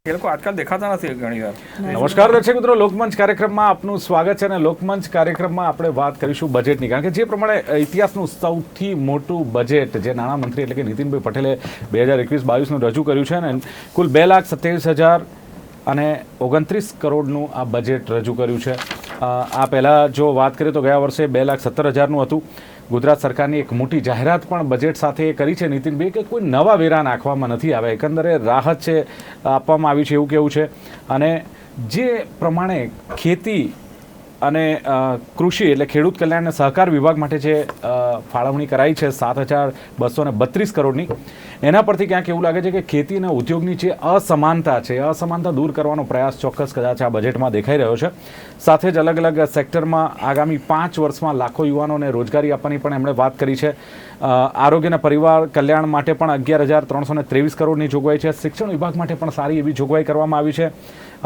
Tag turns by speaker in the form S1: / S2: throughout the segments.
S1: એ લોકો આજકાલ દેખાતા નથી ઘણીવાર.
S2: નમસ્કાર દર્શક મિત્રો, લોકમંચ કાર્યક્રમમાં આપનું સ્વાગત છે અને લોકમંચ કાર્યક્રમમાં આપણે વાત કરીશું બજેટની, કારણ કે જે પ્રમાણે ઇતિહાસનું સૌથી મોટું બજેટ જે નાણામંત્રી એટલે કે નીતિનભાઈ પટેલે 2021-22નું રજૂ કર્યું છે અને કુલ 2,27,029 કરોડનું આ બજેટ રજૂ કર્યું છે. આ પહેલાં જો વાત કરીએ તો ગયા વર્ષે 2,17,000નું હતું. ગુજરાત સરકારની એક મોટી જાહેરાત પણ બજેટ સાથે કરી છે નીતિનભાઈ કે કોઈ નવા વેરા નાખવામાં નથી આવે, એકંદરે રાહત છે આપવામાં આવી છે એવું કેવું છે. અને જે પ્રમાણે ખેતી અને કૃષિ એટલે ખેડૂત કલ્યાણ અને સહકાર વિભાગ માટે જે ફાળવણી કરાઈ છે 7,232 કરોડની, એના પરથી ક્યાંક એવું લાગે છે કે ખેતી અને ઉદ્યોગની જે અસમાનતા છે અસમાનતા દૂર કરવાનો પ્રયાસ ચોક્કસ કદાચ આ બજેટમાં દેખાઈ રહ્યો છે. સાથે જ અલગ અલગ સેક્ટરમાં આગામી 5 વર્ષમાં લાખો યુવાનોને રોજગારી આપવાની પણ એમણે વાત કરી છે. આરોગ્ય અને પરિવાર કલ્યાણ માટે પણ 11,323 કરોડની જોગવાઈ છે. શિક્ષણ વિભાગ માટે પણ સારી એવી જોગવાઈ કરવામાં આવી છે.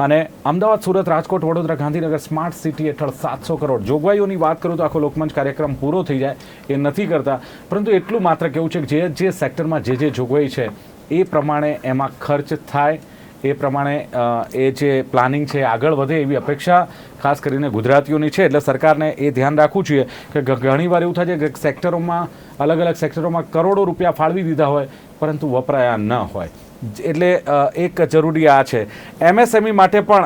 S2: અને અમદાવાદ, સુરત, રાજકોટ, વડોદરા, ગાંધીનગર સ્માર્ટ સિટી હેઠળ 700 કરોડ. જોગવાઈઓની વાત કરું તો આખો લોકમંચ કાર્યક્રમ પૂરો થઈ જાય એ નથી કરતા, પરંતુ એટલું માત્ર કહેવું છે કે જે સેક્ટરમાં જે જોગવાઈ છે એ પ્રમાણે એમાં ખર્ચ થાય, એ પ્રમાણે એ જે પ્લાનિંગ છે આગળ વધે એવી અપેક્ષા ખાસ કરીને ગુજરાતીઓની છે. એટલે સરકારને એ ધ્યાન રાખવું જોઈએ કે ઘણીવાર એવું થાય છે કે સેક્ટરોમાં અલગ અલગ સેક્ટરોમાં કરોડો રૂપિયા ફાળવી દીધા હોય પરંતુ વપરાયા ન હોય. એટલે એક જરૂરી આ છે. એમએસએમઈ માટે પણ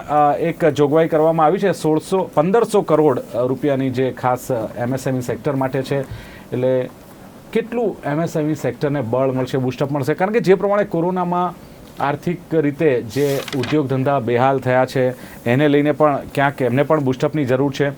S2: એક જોગવાઈ કરવામાં આવી છે 1,500 કરોડ રૂપિયાની જે ખાસ એમએસએમઈ સેક્ટર માટે છે. એટલે કેટલું એમએસએમઈ સેક્ટરને બળ મળશે, બૂસ્ટઅપ મળશે, કારણ કે જે પ્રમાણે કોરોનામાં આર્થિક રીતે જે ઉદ્યોગ ધંધા બેહાલ થયા છે એને લઈને પણ ક્યાંક એમને પણ બૂસ્ટઅપની જરૂર છે.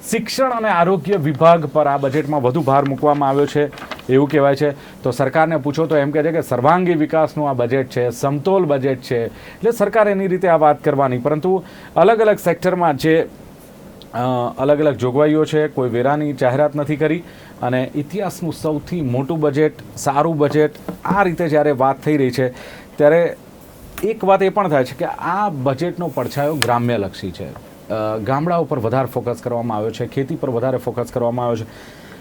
S2: શિક્ષણ અને આરોગ્ય વિભાગ પર આ બજેટમાં વધુ ભાર મૂકવામાં આવ્યો છે એવું કહેવાય છે. તો સરકારને પૂછો તો એમ કહે છે કે સર્વાંગી વિકાસનું આ બજેટ છે, સમતોલ બજેટ છે, એટલે સરકાર એની રીતે આ વાત કરવાની. પરંતુ અલગ અલગ સેક્ટરમાં જે અલગ અલગ જોગવાઈઓ છે, કોઈ વેરાની જાહેરાત નથી કરી અને ઇતિહાસનું સૌથી મોટું બજેટ, સારું બજેટ, આ રીતે જ્યારે વાત થઈ રહી છે ત્યારે એક વાત એ પણ થાય છે કે આ બજેટનો પડછાયો ગ્રામ્યલક્ષી છે. ગામડાઓ પર વધારે ફોકસ કરવામાં આવ્યો છે, ખેતી પર વધારે ફોકસ કરવામાં આવ્યો છે.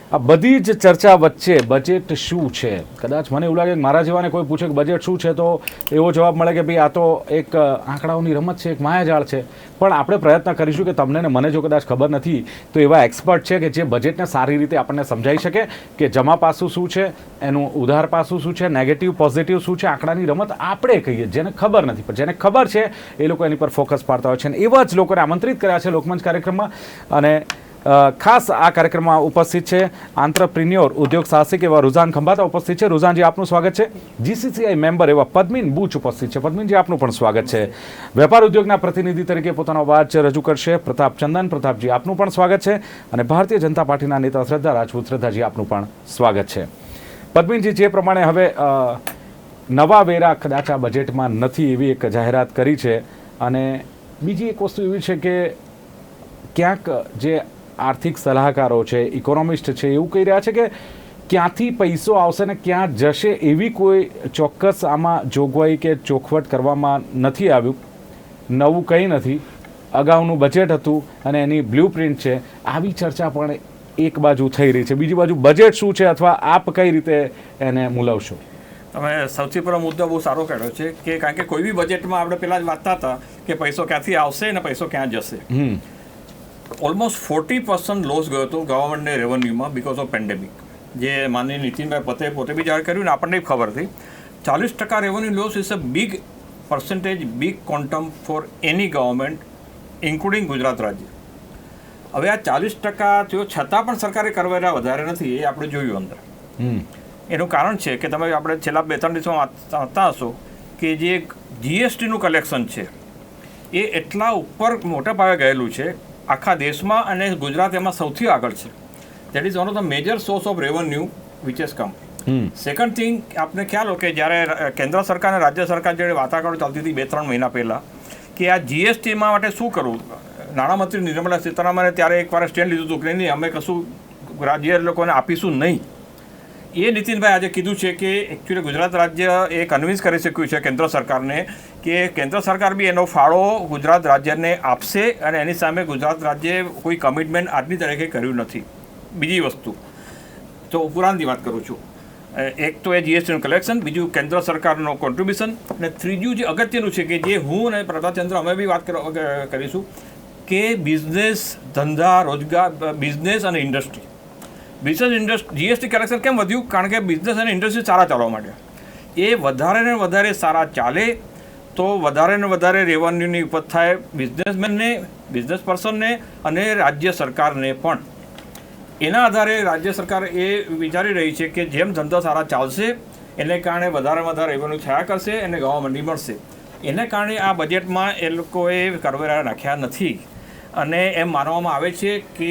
S2: આ બધી જ ચર્ચા વચ્ચે બજેટ શું છે, કદાચ મને એવું લાગે કે મારા જેવાને કોઈ પૂછે કે બજેટ શું છે તો એવો જવાબ મળે કે ભાઈ આ તો એક આંકડાઓની રમત છે, એક માયાજાળ છે. પણ આપણે પ્રયત્ન કરીશું કે તમને ને મને જો કદાચ ખબર નથી તો એવા એક્સપર્ટ છે કે જે બજેટને સારી રીતે આપણને સમજાવી શકે કે જમા પાસું શું છે, એનું ઉધાર પાસું શું છે, નેગેટિવ પોઝિટિવ શું છે. આંકડાની રમત આપણે કહીએ, જેને ખબર નથી, પણ જેને ખબર છે એ લોકો એની પર ફોકસ પાડતા હોય છે. અને એવા જ લોકોને આમંત્રિત કર્યા છે લોકમંચ કાર્યક્રમમાં. અને ખાસ આ કાર્યક્રમમાં ઉપસ્થિત છે આંત્રપ્રિન્યોર, ઉદ્યોગ સાહસિક એવા રુઝાન ખંભાતા ઉપસ્થિત છે. રુઝાનજી, આપનું સ્વાગત છે. જીસીસીઆઈ મેમ્બર એવા પદ્મીન બુચ ઉપસ્થિત છે. પદ્મીનજી, આપનું પણ સ્વાગત છે. વેપાર ઉદ્યોગના પ્રતિનિધિ તરીકે પોતાનો અવાજ રજૂ કરશે પ્રતાપ ચંદન. પ્રતાપજી, આપનું પણ સ્વાગત છે. અને ભારતીય જનતા પાર્ટીના નેતા શ્રદ્ધા રાજપૂત. શ્રદ્ધાજી, આપનું પણ સ્વાગત છે. પદ્મીનજી, જે પ્રમાણે હવે નવા વેરા કદાચ આ બજેટમાં નથી એવી એક જાહેરાત કરી છે. અને બીજી એક વસ્તુ એવી છે કે ક્યાંક જે આર્થિક સલાહકારો છે, ઇકોનોમિસ્ટ છે, એવું કહી રહ્યા છે કે ક્યાંથી પૈસો આવશે ને ક્યાં જશે એવી કોઈ ચોક્કસ આમાં જોગવાઈ કે ચોખવટ કરવામાં નથી આવ્યું. નવું કંઈ નથી, અગાઉનું બજેટ હતું અને એની બ્લુપ્રિન્ટ છે. આવી ચર્ચા પણ એક બાજુ થઈ રહી છે. બીજી બાજુ બજેટ શું છે અથવા આપ કઈ રીતે એને મૂલવશો?
S1: તમે સૌથી પહેલો મુદ્દો બહુ સારો કાઢ્યો છે કે કારણ કે કોઈ બી બજેટમાં આપણે પહેલાં જ વાંચતા હતા કે પૈસો ક્યાંથી આવશે અને પૈસો ક્યાં જશે. ઓલમોસ્ટ 40% લોસ ગયો હતો ગવર્મેન્ટને રેવન્યુમાં બિકોઝ ઓફ પેન્ડેમિક. જે માનનીય નીતિનભાઈ પટેલે પોતે બી જાહેર કર્યું ને આપણને ખબર હતી, 40% revenue loss is a big percentage, big quantum for any government including Gujarat રાજ્ય. હવે આ 40% થયો છતાં પણ સરકારે કરવેરા વધારે નથી, એ આપણે જોયું અંદર. એનું કારણ છે કે તમે આપણે છેલ્લા 2-3 દિવસમાં વાંચતા હશો કે જે જીએસટીનું કલેક્શન છે એ એટલા ઉપર મોટા પાયે ગયેલું છે આખા દેશમાં, અને ગુજરાત એમાં સૌથી આગળ છે. That is one of the major source of revenue which has come. Second thing, આપને ખ્યાલ હોય કે જ્યારે કેન્દ્ર સરકાર અને રાજ્ય સરકાર જ્યારે વાટાઘાટો ચાલતી હતી 2-3 મહિના પહેલાં કે આ જીએસટીમાં માટે શું કરવું, નાણામંત્રી નિર્મલા સીતારામને ત્યારે એકવાર સ્ટેન્ડ લીધું હતું કે નહીં અમે કશું રાજ્ય લોકોને આપીશું નહીં. એ નીતિનભાઈ આજે કીધું છે કે એકચ્યુઅલી ગુજરાત રાજ્ય એ કન્વિન્સ કરી શક્યું છે કેન્દ્ર સરકારને કે કેન્દ્ર સરકાર બી એનો ફાળો ગુજરાત રાજ્યને આપશે અને એની સામે ગુજરાત રાજ્યે કોઈ કમિટમેન્ટ આજની તારીખે કર્યું નથી. બીજી વસ્તુ તો ઉપરાંતની વાત કરું છું, એક તો એ જીએસટીનું કલેક્શન, બીજું કેન્દ્ર સરકારનો કોન્ટ્રીબ્યુશન, અને ત્રીજું જે અગત્યનું છે કે જે હું અને પ્રતાપચંદ્ર અમે બી વાત કરીશું કે બિઝનેસ, ધંધા, રોજગાર, બિઝનેસ અને ઇન્ડસ્ટ્રી. જીએસટી કલેક્શન કેમ વધ્યું? કારણ કે બિઝનેસ અને ઇન્ડસ્ટ્રી સારા ચાલવા માંડ્યા. એ વધારે ને વધારે સારા ચાલે તો વધારે ને વધારે રેવન્યુની ઉપજ થાય બિઝનેસમેનને, બિઝનેસ પર્સનને અને રાજ્ય સરકારને પણ. એના આધારે રાજ્ય સરકાર એ વિચારી રહી છે કે જેમ ધંધા સારા ચાલશે એને કારણે વધારે વધારે રેવન્યુ થયા કરશે અને ગવર્મેન્ટની મળશે. એને કારણે આ બજેટમાં એ લોકોએ કરવેરા નાખ્યા નથી અને એમ માનવામાં આવે છે કે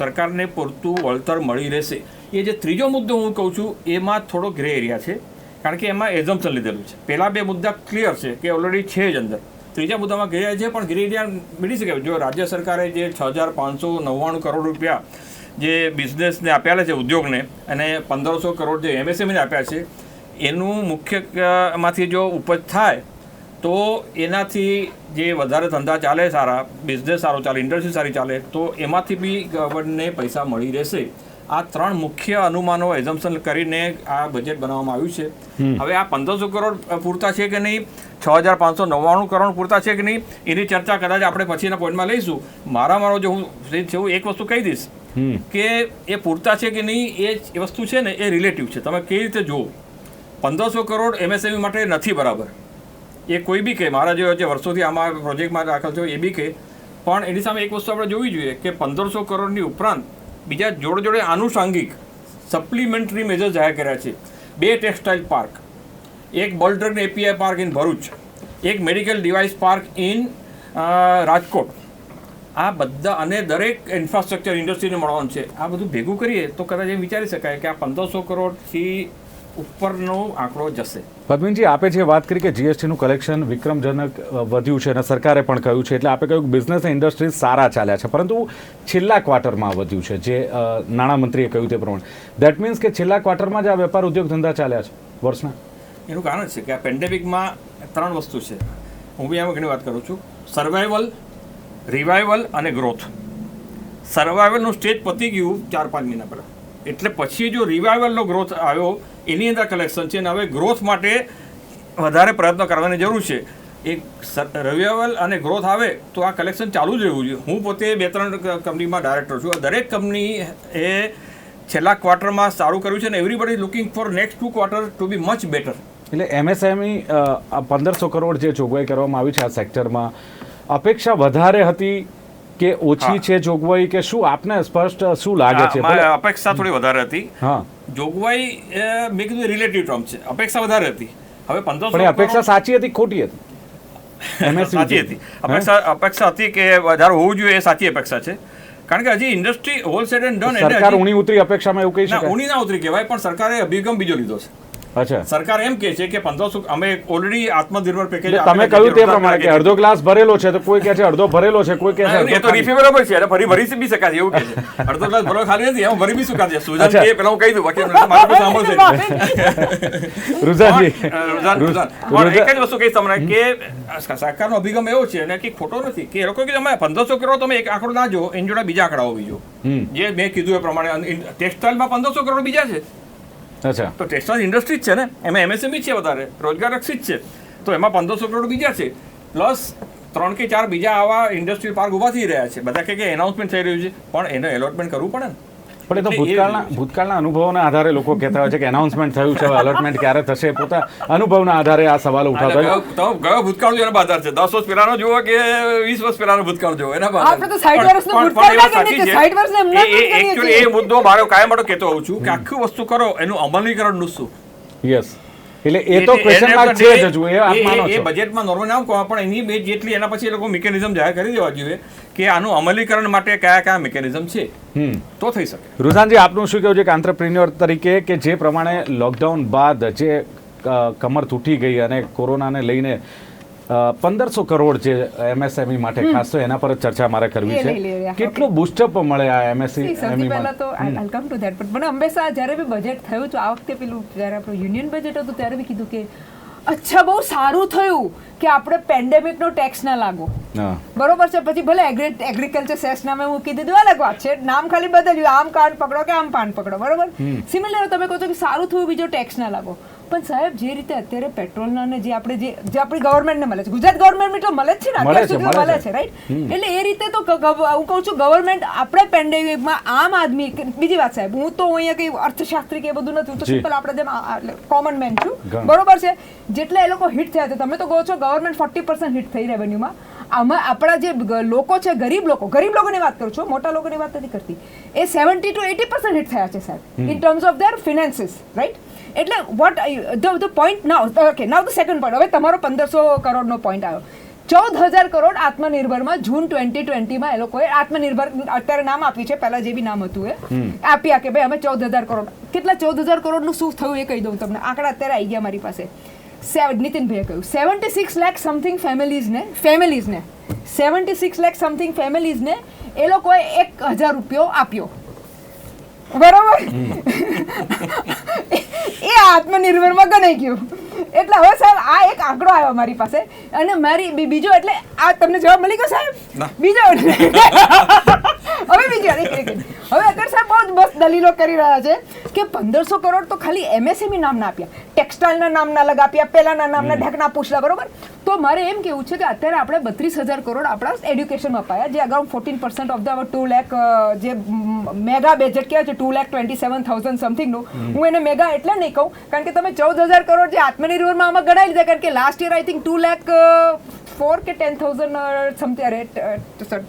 S1: સરકારને પૂરતું વળતર મળી રહેશે. એ જે ત્રીજો મુદ્દો હું કહું છું એમાં થોડો ગ્રે એરિયા છે, કારણ કે એમાં એઝમ્પશન લીધેલું છે. પહેલાં બે મુદ્દા ક્લિયર છે કે ઓલરેડી છે જ અંદર. ત્રીજા મુદ્દામાં ગ્રે એરિયા છે, પણ ગ્રે એરિયા મળી શકે. જો રાજ્ય સરકારે જે 6,599 કરોડ રૂપિયા જે બિઝનેસને આપ્યા છે, ઉદ્યોગને, અને 1,500 કરોડ જે એમએસએમઈને આપ્યા છે, એનું મુખ્યમાંથી જો ઉપજ થાય તો એનાથી જે વધારે ધંધા ચાલે સારા, બિઝનેસ સારો ચાલે, ઇન્ડસ્ટ્રી સારી ચાલે, તો એમાંથી બી ગવર્મેન્ટને પૈસા મળી રહેશે. આ ત્રણ મુખ્ય અનુમાનો એઝમ્પશન કરીને આ બજેટ બનાવવામાં આવ્યું છે. હવે આ 1,500 કરોડ પૂરતા છે કે નહીં, 6,599 કરોડ પૂરતા છે કે નહીં, એની ચર્ચા કદાચ આપણે પછીના પોઈન્ટમાં લઈશું. મારો જો હું એક વસ્તુ કહી દઈશ કે એ પૂરતા છે કે નહીં એ વસ્તુ છે ને એ રિલેટિવ છે. તમે કેવી રીતે જુઓ, 1,500 કરોડ એમએસએમઈ માટે નથી બરાબર, એ કોઈ બી કહે, મારા જે વર્ષોથી આમાં પ્રોજેક્ટમાં દાખલ થયો એ બી કહે, પણ એની સામે એક વસ્તુ આપણે જોવી જોઈએ કે 1,500 કરોડની ઉપરાંત બીજા જોડે જોડે આનુષાંગિક સપ્લિમેન્ટરી મેજર્સ જાહેર કર્યા છે. 2 ટેક્સટાઇલ પાર્ક, એક bulk drug API park in Bharuch, એક medical device park in Rajkot. આ બધા અને દરેક ઇન્ફ્રાસ્ટ્રક્ચર ઇન્ડસ્ટ્રીને મળવાનું છે. આ બધું ભેગું કરીએ તો કદાચ એમ વિચારી શકાય કે આ 1,500 કરોડથી ઉપરનો આંકડો જશે.
S2: પદ્મિનજી, આપે જે વાત કરી કે જીએસટીનું કલેક્શન વિક્રમજનક વધ્યું છે અને સરકારે પણ કહ્યું છે, એટલે આપે કહ્યું કે બિઝનેસ ઇન્ડસ્ટ્રીઝ સારા ચાલ્યા છે, પરંતુ છેલ્લા ક્વાર્ટરમાં વધ્યું છે, જે નાણામંત્રીએ કહ્યું તે પ્રમાણે. દેટ મીન્સ કે છેલ્લા ક્વાર્ટરમાં જ આ વેપાર ઉદ્યોગ ધંધા ચાલ્યા છે વર્ષના.
S1: એનું કારણ છે કે આ પેન્ડેમિકમાં 3 વસ્તુ છે. હું બી આમાં ઘણી વાત કરું છું: સર્વાઈવલ, રિવાઇવલ અને ગ્રોથ. સર્વાઈવલનું સ્ટેજ પતી ગયું 4-5 મહિના પહેલાં, એટલે પછી જો રિવાઇવલનો ગ્રોથ આવ્યો એની અંદર કલેક્શન છે. અને હવે ગ્રોથ માટે વધારે પ્રયત્ન કરવાની જરૂર છે. એક રિવાઇવલ અને ગ્રોથ આવે તો આ કલેક્શન ચાલુ જ રહેવું જોઈએ. હું પોતે 2-3 કંપનીમાં ડાયરેક્ટર છું. દરેક કંપની એ છેલ્લા ક્વાર્ટરમાં સારું કર્યું છે અને everybody looking for next 2 quarter to be much better.
S2: એટલે એમએસએમઈ 1,500 કરોડ જે જોગવાઈ કરવામાં આવી છે આ સેક્ટરમાં, અપેક્ષા વધારે હતી કે ઓછી છે જોગવાઈ, કે શું આપને સ્પષ્ટ શું લાગે છે?
S1: અપેક્ષા થોડી વધારે હતી.
S2: હા,
S1: જોગવાઈ મેં કીધું રિલેટિવ ટર્મ છે. અપેક્ષા વધારે હતી. હવે 1,500
S2: અપેક્ષા સાચી હતી ખોટી હતી?
S1: સાચી હતી. અપેક્ષા હતી કે વધારે હોવું જોઈએ, એ સાચી અપેક્ષા છે. કારણ કે હજી industry whole set and done,
S2: સરકાર ઊણી ઉતરી અપેક્ષામાં, એવું કહી શકાય?
S1: ઊણી ના ઉતરી કહેવાય, પણ સરકારે અભિગમ બીજો લીધો છે.
S2: અચ્છા,
S1: સરકાર એમ કહે છે કે 1,500 અમે ઓલરેડી આત્મનિર્ભર પેકેજ,
S2: તમે કહ્યું તે પ્રમાણે કે અડધો ગ્લાસ ભરેલો છે તો કોઈ કહે છે અડધો ભરેલો છે, કોઈ કહે છે
S1: એ તો રિફિલેબલ છે, ફરી ભરી બી શકાય એવું કહે છે. અડધો ગ્લાસ ભરેલો ખાલી નથી, એમ ભરી બી શકાય. સુજાન કે પેલા હું કહી દઉં, બાકી મારે કોઈ સાંભળશે.
S2: રુઝાનજી,
S1: એક જ વસ્તુ કહીશ તમને કે સરકારનો અભિગમ એવો છે ને કે ખોટો નથી કે એ લોકો કે તમે 1,500 કરોડ તમે એક આંકડો ના જો, એની જોડે બીજા આંકડાઓ બીજો જે મેં કીધું એ પ્રમાણે ટેક્સટાઇલમાં 1,500 કરોડ બીજા છે.
S2: અચ્છા,
S1: તો ટેક્સટાઇલ ઇન્ડસ્ટ્રી જ છે ને, એમાં એમએસએમઈ છે, વધારે રોજગાર રક્ષિત છે, તો એમાં 1,500 કરોડ બીજા છે, પ્લસ 3 કે 4 બીજા આવા ઇન્ડસ્ટ્રીયલ પાર્ક ઊભા થઈ રહ્યા છે. બધા કે એનાઉન્સમેન્ટ થઈ રહ્યું છે, પણ એને એલોટમેન્ટ કરવું પડે ને.
S2: પણ એ તો ભૂતકાળના અનુભવોના આધારે લોકો કહેતા હોય છે કે એનાઉન્સમેન્ટ થયું છે, અલોટમેન્ટ ક્યારે થશે, પોતા અનુભવના આધારે આ સવાલો ઉઠાવતા હોય.
S1: તો ગયો ભૂતકાળ જો એના આધાર છે. 10 વર્ષ પહેલાનો જુઓ કે 20 વર્ષ પહેલાનો ભૂતકાળ જુઓ, એના આધારે. એ મુદ્દો મારો કાયમ માટે કહેતો હોઉં છું કે આખી વસ્તુ કરો એનું અમલીકરણનું શું.
S2: યસ, એટલે એ તો ક્વેશ્ચન માર્ક છે જ હજુ, એ આપ માનો છો.
S1: એ બજેટમાં નોર્મલ નામ કહો, પણ એની બે જેટલી એના પછી એ લોકો મિકેનિઝમ જાહેર કરી દેવા જોઈએ કે આનું અમલીકરણ માટે કયા કયા મિકેનિઝમ છે, તો થઈ શકે.
S2: રુઝાનજી, આપનું શું કહેવું છે કે આંત્રપ્રિન્યોર તરીકે કે જે પ્રમાણે લોકડાઉન બાદ જે કમર તૂટી ગઈ અને કોરોનાને લઈને 1,500 કરોડ જે એમએસએમઈ માટે ખાસ તો એના પર જ ચર્ચા મારે કરવી છે. કેટલું બુસ્ટઅપ મળે આ એમએસએમઈ?
S3: સૌથી પહેલા તો આઈ કમ ટુ ધેટ, પણ મને હંમેશા જ્યારે બી બજેટ થયું હતું, આ વખતે પેલું જ્યારે આપણું યુનિયન બજેટ હતું ત્યારે બી કીધું કે અચ્છા બહુ સારું થયું કે આપણે પેન્ડેમિકનો ટેક્સ ના લાગો.
S2: હા.
S3: બરોબર છે. પછી ભલે એગ્રીકલ્ચર સેસ નામે મૂકી દીધું, અલગ વાત છે, નામ ખાલી બદલ્યું, આમ કાન પકડો કે આમ પાન પકડો, બરોબર. સિમિલર તમે કહો છો કે સારું થયું બીજો ટેક્સ ના લાગો, પણ સાહેબ જે રીતે અત્યારે પેટ્રોલના ને જે આપણી ગવર્મેન્ટને મળે છે, ગુજરાત ગવર્મેન્ટ તો મળે જ છે ને, અત્યાર સુધી મળે છે, રાઈટ. એટલે એ રીતે તો હું કહું છું ગવર્મેન્ટ આપણે પેન્ડેમિકમાં આમ આદમી, બીજી વાત સાહેબ, હું તો અહીંયા કઈ અર્થશાસ્ત્રી કે એ બધું નથી, હું તો સિમ્પલ આપણે જેમ કોમન મેન છું, બરોબર છે. જેટલા એ લોકો હિટ થયા છે, તમે તો કહો છો ગવર્મેન્ટ 40% હિટ થઈ રેવન્યુમાં, આમાં આપણા જે લોકો છે, ગરીબ લોકોની વાત કરું છું, મોટા લોકોની વાત નથી કરતી, એ 70 to 80% હિટ થયા છે સાહેબ, in terms of their finances, right. એટલે what the point now the second point, હવે તમારો 1500 કરોડનો પોઈન્ટ આવ્યો. 14,000 કરોડ આત્મનિર્ભરમાં જૂન 2020માં એ લોકોએ આત્મનિર્ભર અત્યારે નામ આપ્યું છે, પહેલા જે બી નામ હતું એ આપ્યા કે ભાઈ અમે 14,000 કરોડ. કેટલા 14,000 કરોડનું શું થયું એ કહી દઉં તમને, આંકડા અત્યારે આવી ગયા મારી પાસે. નીતિનભાઈએ કહ્યું 76 લાખ સમથિંગ ફેમિલીઝને 76 લાખ સમથિંગ ફેમિલીઝને એ લોકોએ 1,000 રૂપિયો આપ્યો, બરોબર. એ આત્મનિર્ભરમાં ગણાઈ ગયું. એટલે હવે સાહેબ આ એક આંકડો આવ્યો મારી પાસે, અને મારી બીજો, એટલે આ તમને જવાબ મળી ગયો સાહેબ. બીજો હવે અત્યારે સાહેબ બહુ જ બસ દલીલો કરી રહ્યા છે કે 1500 કરોડ તો ખાલી એમએસએમઈ નામના આપ્યા, ટેક્સટાઇલના નામના અલગ આપ્યા, પેલાના નામના ઢાંકણા પૂછલા, બરોબર. તો મારે એમ કેવું છે કે અત્યારે આપણે 32,000 કરોડ આપણા એડ્યુકેશનમાં અપાયા, જે અગાઉ 14% ઓફ ધ 2 લાખ જે મેગા બજેટ કહેવાય છે, 2,27,000 સમથિંગનું, હું એને મેગા એટલે નહીં કહું કારણ કે તમે 14,000 કરોડ જે આત્મનિર્ભરમાં આમાં ગણાવી લીધા, કારણ કે last year I think 2 lakh 4 કે 10,000 સમથિંગ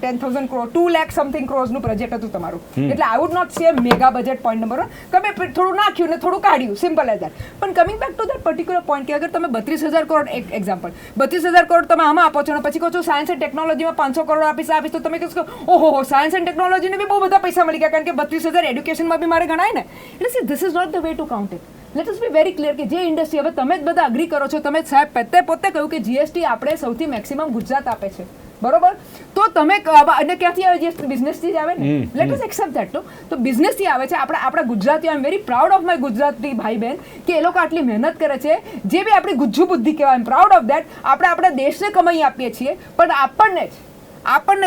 S3: 10,000 કરોડ 2 લાખ સમથિંગ ક્રોર્સનું પ્રોજેક્ટ હતું તમારું. એટલે I would not say mega budget point number 1, તમે થોડું નાખ્યું ને થોડું કાઢ્યું, સિમ્પલ એઝ ધેટ. પણ coming back to that particular point કે અગર તમે 32,000 કરોડ, એક એક્ઝામ્પલ, 32,000 કરોડ તમે આમાં આપો છો અને પછી કહો છો સાયન્સ એન્ડ ટેકનોલોજીમાં 500 કરોડ આપીશ, તો તમે કહો ઓહો સાયન્સ એન્ડ ટેકનોલોજીને બી બહુ બધા પૈસા મળી ગયા, કારણ કે 32,000 એડ્યુકેશનમાં બી મારે ગણાય ને. એટલે this is not the way to count it. Let us be very clear કે જે ઇન્ડસ્ટ્રી, હવે તમે જ બધા અગ્રી કરો છો, તમે સાહેબ પોતે કહ્યું કે જીએસટી આપણે સૌથી મેક્સિમમ ગુજરાત આપે છે, બરોબર. તો તમે અને ક્યાંથી આવે? જે બિઝનેસથી જ આવે ને. Let us accept that. તો બિઝનેસથી આવે છે. આપણા ગુજરાતીઓ, I am very proud of my Gujarati ભાઈ બહેન કે એ લોકો આટલી મહેનત કરે છે, જે બી આપણી ગુજ્જુ બુદ્ધિ કહેવાય, આઈ એમ પ્રાઉડ ઓફ ધેટ. આપણે આપણા દેશને કમાઈ આપીએ છીએ, પણ આપણને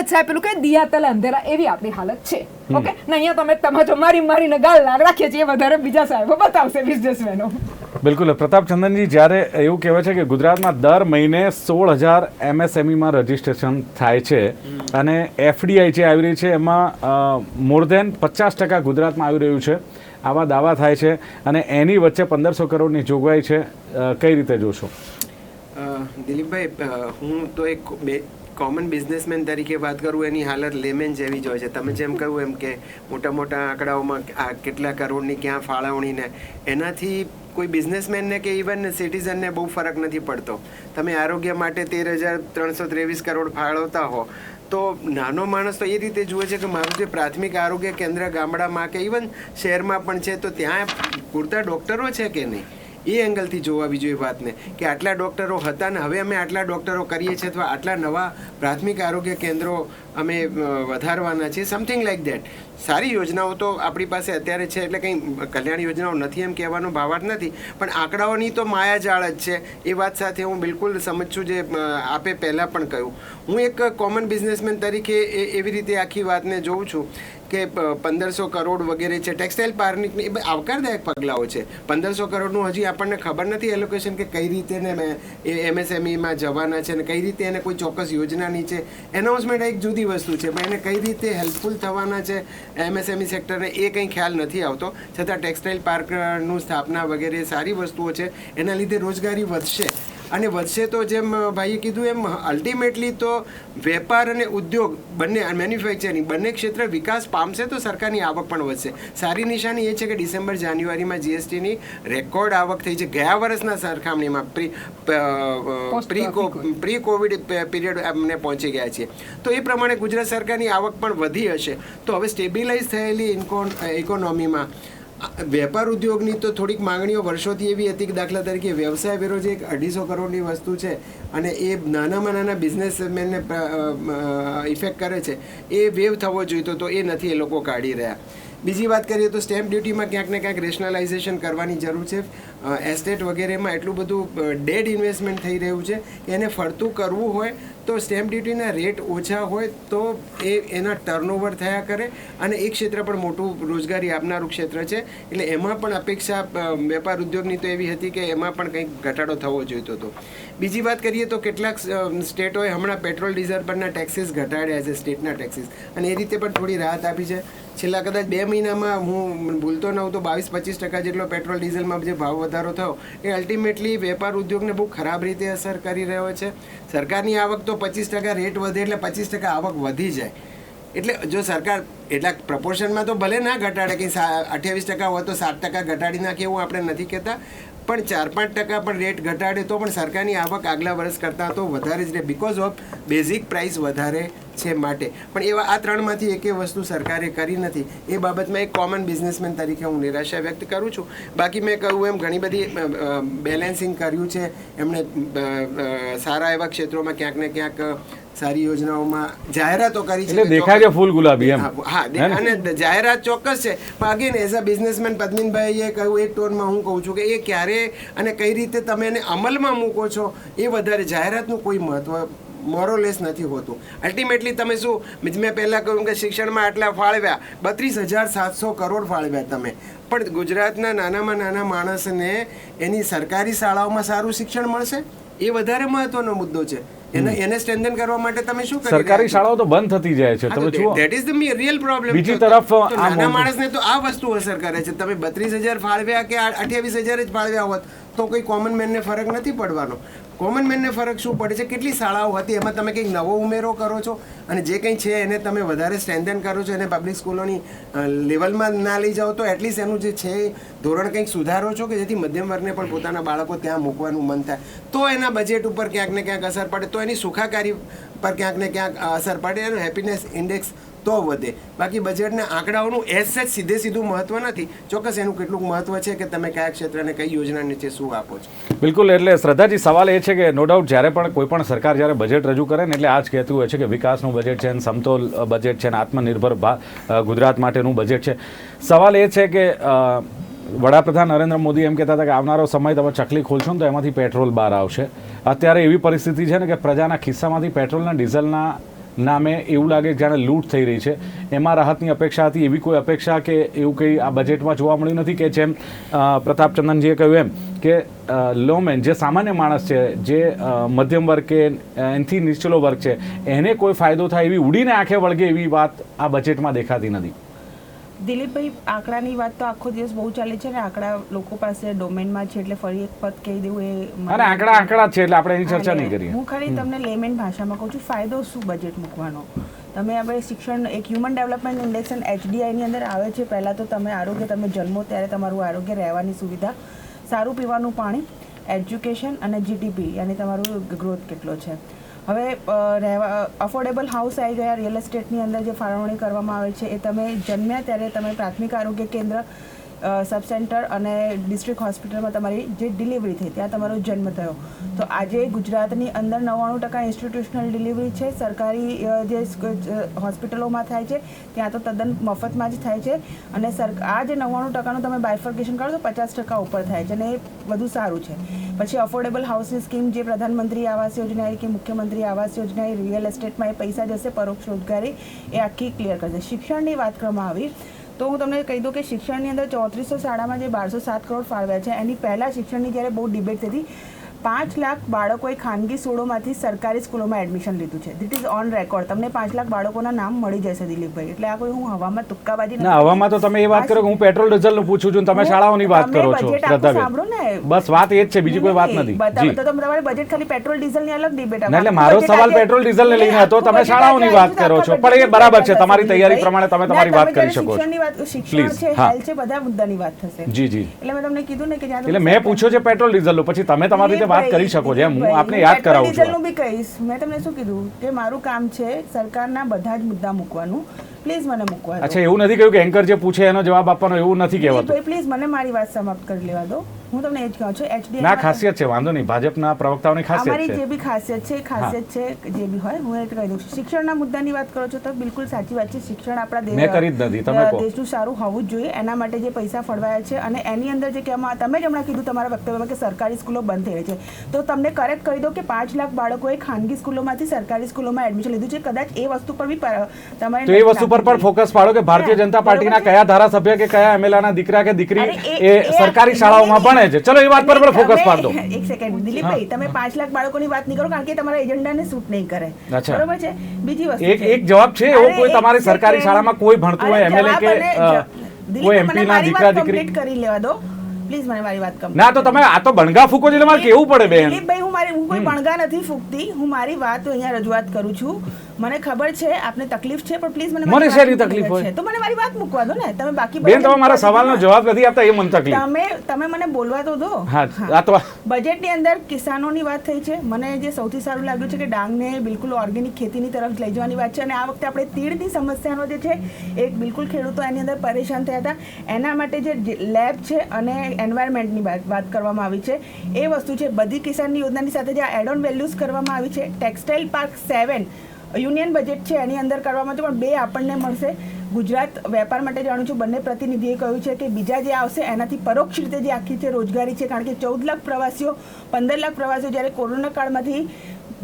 S3: જ સાહેબ પેલું કે દિયા તલે અંધેરા એવી આપણી હાલત છે. ઓકે ને અહીંયા તમે મારીને ગાળ રાખીએ છીએ, વધારે બીજા સાહેબો બતાવશે બિઝનેસમેનો.
S2: બિલકુલ. પ્રતાપ ચંદનજી, જ્યારે એવું કહેવાય છે કે ગુજરાતમાં દર મહિને 16,000 એમએસએમઈમાં રજીસ્ટ્રેશન થાય છે અને એફડીઆઈ જે આવી રહી છે એમાં મોર દેન 50% ગુજરાતમાં આવી રહ્યું છે, આવા દાવા થાય છે, અને એની વચ્ચે 1,500 કરોડની જોગવાઈ છે. કઈ રીતે જોશો?
S4: દિલીપભાઈ, હું તો એક કોમન બિઝનેસમેન તરીકે વાત કરું, એની હાલત લેમેન જેવી જ હોય છે. તમે જેમ કહ્યું એમ કે મોટા મોટા આંકડાઓમાં આ કેટલા કરોડની ક્યાં ફાળવણીને, એનાથી કોઈ બિઝનેસમેનને કે ઇવન સિટીઝનને બહુ ફરક નથી પડતો. તમે આરોગ્ય માટે 13,323 કરોડ ફાળવતા હો તો નાનો માણસ તો એ રીતે જુએ છે કે મારું જે પ્રાથમિક આરોગ્ય કેન્દ્ર ગામડામાં કે ઇવન શહેરમાં પણ છે, તો ત્યાં પૂરતા ડૉક્ટરો છે કે નહીં, એ એંગલથી જોવાવી જોઈએ વાતને, કે આટલા ડૉક્ટરો હતા ને હવે અમે આટલા ડૉક્ટરો કરીએ છીએ, અથવા આટલા નવા પ્રાથમિક આરોગ્ય કેન્દ્રો અમે વધારવાના છીએ, સમથિંગ લાઈક દેટ. સારી યોજનાઓ તો આપણી પાસે અત્યારે છે, એટલે કંઈ કલ્યાણ યોજનાઓ નથી એમ કહેવાનો ભાવાર્થ નથી, પણ આંકડાઓની તો માયાજાળ જ છે. એ વાત સાથે હું બિલકુલ સમજ છું, જે આપે પહેલાં પણ કહ્યું. હું એક કોમન બિઝનેસમેન તરીકે એવી રીતે આખી વાતને જોઉં છું કે 1,500 કરોડ વગેરે છે, ટેક્સટાઇલ પાર્કની એ આવકારદાયક પગલાઓ છે. 1,500 કરોડનું હજી આપણને ખબર નથી એલોકેશન કે કઈ રીતે ને એમએસએમઈમાં જવાના છે, અને કઈ રીતે એને કોઈ ચોક્કસ યોજનાની છે. એનાઉન્સમેન્ટ એક જુદી વસ્તુ છે, પણ એને કઈ રીતે હેલ્પફુલ થવાના છે એમએસએમઈ સેક્ટરને એ કંઈ ખ્યાલ નથી આવતો. છતાં ટેક્સટાઇલ પાર્કનું સ્થાપના વગેરે સારી વસ્તુઓ છે, એના લીધે રોજગારી વધશે. અને વધશે તો જેમ ભાઈએ કીધું એમ અલ્ટિમેટલી તો વેપાર અને ઉદ્યોગ બંને, મેન્યુફેક્ચરિંગ બંને ક્ષેત્ર વિકાસ પામશે તો સરકારની આવક પણ વધશે. સારી નિશાની એ છે કે ડિસેમ્બર જાન્યુઆરીમાં જીએસટીની રેકોર્ડ આવક થઈ છે ગયા વર્ષના સરખામણીમાં. પ્રી કોવિડ પીરિયડ અમને પહોંચી ગયા છીએ, તો એ પ્રમાણે ગુજરાત સરકારની આવક પણ વધી હશે. તો હવે સ્ટેબિલાઇઝ થયેલી ઇકોનોમીમાં વેપાર ઉદ્યોગની તો થોડીક માંગણીઓ વર્ષોથી એવી હતી કે દાખલા તરીકે વ્યવસાય વેરો જે 250 કરોડની વસ્તુ છે અને એ નાનામાં નાના બિઝનેસમેનને ઇફેક્ટ કરે છે, એ વેવ થવો જોઈતો તો એ નથી એ લોકો કાઢી રહ્યા. બીજી વાત કરીએ તો સ્ટેમ્પ ડ્યુટીમાં ક્યાંક ને ક્યાંક રેશનલાઇઝેશન કરવાની જરૂર છે. એસ્ટેટ વગેરેમાં એટલું બધું ડેડ ઇન્વેસ્ટમેન્ટ થઈ રહ્યું છે કે એને ફરતું કરવું હોય તો સ્ટેમ્પ ડ્યુટીના રેટ ઓછા હોય તો એના ટર્નઓવર થયા કરે અને એ ક્ષેત્ર પણ મોટું રોજગારી આપનારું ક્ષેત્ર છે. એટલે એમાં પણ અપેક્ષા વેપાર ઉદ્યોગની તો એવી હતી કે એમાં પણ કંઈક ઘટાડો થવો જોઈતો હતો. બીજી વાત કરીએ તો કેટલાક સ્ટેટોએ હમણાં પેટ્રોલ ડીઝલ પરના ટેક્સીસ ઘટાડ્યા છે, સ્ટેટના ટેક્સીસ, અને એ રીતે પણ થોડી રાહત આપી છે. છેલ્લા કદાચ 2 મહિનામાં હું ભૂલતો ન હોઉં તો 22-25% જેટલો પેટ્રોલ ડીઝલમાં જે ભાવ વધારો થયો એ અલ્ટિમેટલી વેપાર ઉદ્યોગને બહુ ખરાબ રીતે અસર કરી રહ્યો છે. સરકારની આવક તો 25% રેટ વધે એટલે 25% આવક વધી જાય. એટલે જો સરકાર એટલા પ્રપોર્શનમાં તો ભલે ના ઘટાડે, કે 28% હોય તો 7% ઘટાડી નાખે એવું આપણે નથી કહેતા, પણ 4-5% પણ રેટ ઘટાડે તો પણ સરકારની આવક આગલા વર્ષ કરતાં તો વધારે જ રહે, બિકોઝ ઓફ બેઝિક પ્રાઇસ વધારે છે માટે. પણ એવા આ 3માંથી એકેય વસ્તુ સરકારે કરી નથી. એ બાબતમાં એક કોમન બિઝનેસમેન તરીકે હું નિરાશા વ્યક્ત કરું છું. બાકી મેં કહ્યું એમ ઘણી બધી બેલેન્સિંગ કર્યું છે એમણે. સારા એવા ક્ષેત્રોમાં ક્યાંક ને ક્યાંક સારી યોજનાઓમાં જાહેરાતો કરી છે.
S2: એટલે દેખાય છે ફૂલ ગુલાબી એમ.
S4: હા, અને જાહેરાત ચોક્કસ છે, પણ અગેન એઝ અ બિઝનેસમેન પદ્મિનભાઈએ કહ્યું એક ટોનમાં હું કહું છું કે એ ક્યારે અને કઈ રીતે તમે એને અમલમાં મૂકો છો એ વધારે. જાહેરાતનું કોઈ મહત્વ મોરોલેસ નથી હોતું. અલ્ટિમેટલી તમે શું, મેં પહેલાં કહ્યું કે શિક્ષણમાં આટલા ફાળવ્યા, 32,700 કરોડ ફાળવ્યા તમે, પણ ગુજરાતના નાનામાં નાના માણસને એની સરકારી શાળાઓમાં સારું શિક્ષણ મળશે એ વધારે મહત્વનો મુદ્દો છે. એને સ્ટ્રેન્થન કરવા માટે તમે શું કરી
S2: સરકારી શાળાઓ તો બંધ થતી જાય છે. તમે જુઓ,
S4: that is the real problem.
S2: બીજી તરફ
S4: નાના માણસને તો આ વસ્તુ અસર કરે છે. તમે 32,000 ફાળવ્યા કે 28,000 જ ફાળવ્યા હોત તો કોઈ કોમન મેનને ફરક નથી પડવાનો. કોમન મેનને ફરક શું પડે છે, કેટલી શાળાઓ હતી એમાં તમે કંઈક નવો ઉમેરો કરો છો અને જે કંઈ છે એને તમે વધારે સ્ટ્રેન્થન કરો છો, એને પબ્લિક સ્કૂલોની લેવલમાં ના લઈ જાઓ તો એટલીસ્ટ એનું જે છે ધોરણ કંઈક સુધારો છો કે જેથી મધ્યમ વર્ગને પણ પોતાના બાળકો ત્યાં મૂકવાનું મન થાય, તો એના બજેટ ઉપર ક્યાંક ને ક્યાંક અસર પડે, તો એની સુખાકારી પર ક્યાંક ને ક્યાંક અસર પડે, એનું હેપીનેસ ઇન્ડેક્સ તો વધે. બાકી બજેટના આંકડાઓનું એઝ સચ સીધું મહત્વ નથી. ચોક્કસ એનું કેટલું મહત્વ છે કે તમે કયા ક્ષેત્રને કઈ યોજના નીચે શું આપો છો.
S2: બિલકુલ. એટલે શ્રદ્ધાજી, સવાલ એ છે કે નો ડાઉટ જ્યારે પણ કોઈ પણ સરકાર જ્યારે બજેટ રજૂ કરે ને એટલે આ જ કહેતું હોય છે કે વિકાસનું બજેટ છે, સમતોલ બજેટ છે, આત્મનિર્ભર ગુજરાત માટેનું બજેટ છે. સવાલ એ છે કે વડાપ્રધાન નરેન્દ્ર મોદી એમ કહેતા હતા કે આવનારો સમય તમે ચકલી ખોલશો ને તો એમાંથી પેટ્રોલ બહાર આવશે. અત્યારે એવી પરિસ્થિતિ છે ને કે પ્રજાના ખિસ્સામાંથી પેટ્રોલના ડીઝલના નામે એવું લાગે કે જાણે લૂંટ થઈ રહી છે. એમાં રાહતની અપેક્ષા હતી, એવી કોઈ અપેક્ષા કે એવું કંઈ આ બજેટમાં જોવા મળ્યું નથી કે જેમ પ્રતાપચંદનજીએ કહ્યું એમ કે લોમેન જે સામાન્ય માણસ છે, જે મધ્યમ વર્ગ કે એનાથી નીચલો વર્ગ છે, એને કોઈ ફાયદો થાય એવી ઉડીને આંખે વળગે એવી વાત આ બજેટમાં દેખાતી નથી.
S5: દિલીપભાઈ, આંકડાની વાત તો આખો દિવસ બહુ ચાલે છે ને આંકડા લોકો પાસે ડોમેનમાં છે એટલે ફરી એક પદ કહી દેવું એ
S2: અને આંકડા છે એટલે આપણે એની ચર્ચા નહીં કરીએ.
S5: હું ખાલી તમને લેમેન ભાષામાં કહું છું, ફાયદો શું બજેટ મૂકવાનો. તમે આપણે શિક્ષણ એક હ્યુમન ડેવલપમેન્ટ ઇન્ડેક્સ અને HDIની અંદર આવે છે. પહેલાં તો તમે આરોગ્ય, તમે જન્મો ત્યારે તમારું આરોગ્ય, રહેવાની સુવિધા, સારું પીવાનું પાણી, એજ્યુકેશન અને GDP યાની તમારું ગ્રોથ કેટલો છે. હવે અફોર્ડેબલ હાઉસ આવી ગયા. રિયલ એસ્ટેટની અંદર જે ફાળવણી કરવામાં આવે છે એ તમે જન્મ્યા ત્યારે તમે પ્રાથમિક આરોગ્ય કેન્દ્ર, સબ સેન્ટર અને ડિસ્ટ્રિક્ટ હોસ્પિટલમાં તમારી જે ડિલિવરી થઈ ત્યાં તમારો જન્મ થયો. તો આજે ગુજરાતની અંદર 99% ઇન્સ્ટિટ્યુશનલ ડિલિવરી છે. સરકારી જે હોસ્પિટલોમાં થાય છે ત્યાં તો તદ્દન મફતમાં જ થાય છે. અને આ જે 99%નું તમે બાયફર્કેશન કરો તો 50% ઉપર થાય છે અને એ વધુ સારું છે. પછી અફોર્ડેબલ હાઉસની સ્કીમ જે પ્રધાનમંત્રી આવાસ યોજના કે મુખ્યમંત્રી આવાસ યોજના, રિયલ એસ્ટેટમાં એ પૈસા જશે, પરોક્ષ રોજગારી એ આખી ક્લિયર કરશે. શિક્ષણની વાત કરવામાં આવી તો હું તમને કહી દઉં કે શિક્ષણની અંદર 3400 શાળામાં જે 1207 કરોડ ફાળવ્યા છે એની પહેલાં શિક્ષણની જ્યારે બહુ ડિબેટ થતી, 5 લાખ બાળકોએ ખાનગી સ્કૂલોમાંથી સરકારી સ્કૂલોમાં એડમિશન લીધું છે. ધીટ ઇઝ ઓન રેકોર્ડ. તમને 5 લાખ બાળકોના નામ મળી જશે દિલીપભાઈ. એટલે આ કોઈ હું હવામાં તુક્કાબાજી
S2: ના, હવામાં તો તમે એ વાત કરો કે હું પેટ્રોલ ડીઝલનું પૂછું છું, તમે શાળાઓની વાત કરો છો.
S5: સાંભળો ને,
S2: બસ વાત એ જ છે, બીજી કોઈ વાત નથી.
S5: તો તમારે બજેટ ખાલી પેટ્રોલ ડીઝલની અલગ ડિબેટ
S2: આવે. એટલે મારો સવાલ પેટ્રોલ ડીઝલને લઈને હતો, તમે શાળાઓની વાત કરો છો. પણ એ બરાબર છે, તમારી તૈયારી પ્રમાણે તમે તમારી વાત કરી શકો છો.
S5: શિક્ષણની વાત, શિક્ષણ છે, હેલ્થ છે, બધા મુદ્દાની વાત થશે.
S2: જી જી.
S5: એટલે મેં તમને કીધું ને કે
S2: એટલે મેં પૂછ્યો છે પેટ્રોલ ડીઝલનું, પછી તમે તમારી રીતે વાત કરી શકો છો. હું આપને યાદ કરાવું છું.
S5: ડીઝલનું બી કહીશ. મેં તમને શું કીધું કે મારું કામ છે સરકારના બધા જ મુદ્દા મૂકવાનું. પ્લીઝ મને મૂકવા દો.
S2: અચ્છા, એવું નથી કહ્યું કે એન્કર જે પૂછે એનો જવાબ આપવાનો, એવું નથી કહેવાતું.
S5: પ્લીઝ મને મારી વાત સમાપ્ત કરી લેવા દો. હું તમને એ જ કહું છું HDI
S2: ના ખાસિયત છે, વાંધો નહીં, ભાજપના પ્રવક્તાઓની ખાસિયત
S5: અમારી જે
S2: છે.
S5: બી ખાસિયત છે જે બી હોય હું એ કહી દઉં છું. શિક્ષણના મુદ્દાની વાત કરો છો તો બિલકુલ સાચી વાત છે. શિક્ષણ આપણા
S2: મેં કરી જ નથી, તમે કહો.
S5: દેશનું સારું હોવું જ જોઈએ. એના માટે જે પૈસા ફળવાયા છે અને એની અંદર જે કહેવામાં તમે જ હમણાં કીધું તમારા વક્તવ્યમાં કે સરકારી સ્કૂલો બંધ થઈ રહી છે, તો તમને કરેક્ટ કહી દો કે 5 લાખ બાળકોએ ખાનગી સ્કૂલોમાંથી સરકારી સ્કૂલોમાં એડમિશન લીધું છે. કદાચ એ વસ્તુ પર બી તમારે
S2: તો એ વસ્તુ પર પણ ફોકસ પાડો કે ભારતીય જનતા પાર્ટીના કયા ધારાસભ્ય કે કયા એમએલએ ના દીકરા કે દીકરી એ સરકારી શાળાઓમાં ભણે છે. ચલો એ વાત પર પણ ફોકસ પાડો.
S5: એક સેકન્ડ દિલીપભાઈ, તમે 5 લાખ બાળકોની વાત નહીં કરો કારણ કે તમારા એજન્ડાને સૂટ નહીં કરે.
S2: અચ્છા.
S5: બરોબર છે. બીજી વસ્તુ
S2: એક જવાબ છે એવો કોઈ તમારી સરકારી શાળામાં કોઈ ભણતું હોય એમએલએ કે કોઈ એમપી ના દીકરા દીકરી
S5: કરી લેવા દો પ્લીઝ, મને મારી વાત કમ
S2: ના તો તમે આ તો બણગા ફૂકો છે, તમારે કેવું પડે બેન.
S5: દિલીપભાઈ, હું કોઈ બણગા નથી ફૂકતી. હું મારી વાત અહીંયા રજૂઆત કરું છું. મને ખબર છે આપને તકલીફ છે પણ પ્લીઝ
S2: મને શેની તકલીફ હોય?
S5: તો મને મારી વાત મૂકવા દો ને. તમે બાકી
S2: બેન તમે મારા સવાલનો જવાબ નથી આપતા, એ મને તકલીફ.
S5: તમે મને બોલવા તો દો.
S2: હા આ તો
S5: બજેટની અંદર કિસાનોની વાત થઈ છે. મને જે સૌથી સારું લાગ્યું છે કે ડાંગને બિલકુલ ઓર્ગેનિક ખેતીની તરફ લઈ જવાની વાત છે. અને આ વખતે આપણે તીડની સમસ્યાનો જે છે એક બિલકુલ ખેડૂતો એની અંદર પરેશાન થયા હતા. એના માટે જે લેબ છે અને એન્વાયરમેન્ટની વાત કરવામાં આવી છે એ વસ્તુ છે. બધી કિસાનની યોજનાની સાથે જે એડ ઓન વેલ્યુઝ કરવામાં આવી છે. ટેક્સટાઇલ પાર્ક 7 યુનિયન બજેટ છે એની અંદર કરવામાં પણ 2 આપણને મળશે. ગુજરાત વેપાર માટે જાણું છું બંને પ્રતિનિધિએ કહ્યું છે કે બીજા જે આવશે એનાથી પરોક્ષ રીતે જે આખી છે રોજગારી છે. કારણ કે 14 લાખ પ્રવાસીઓ 15 લાખ પ્રવાસીઓ જ્યારે કોરોના કાળમાંથી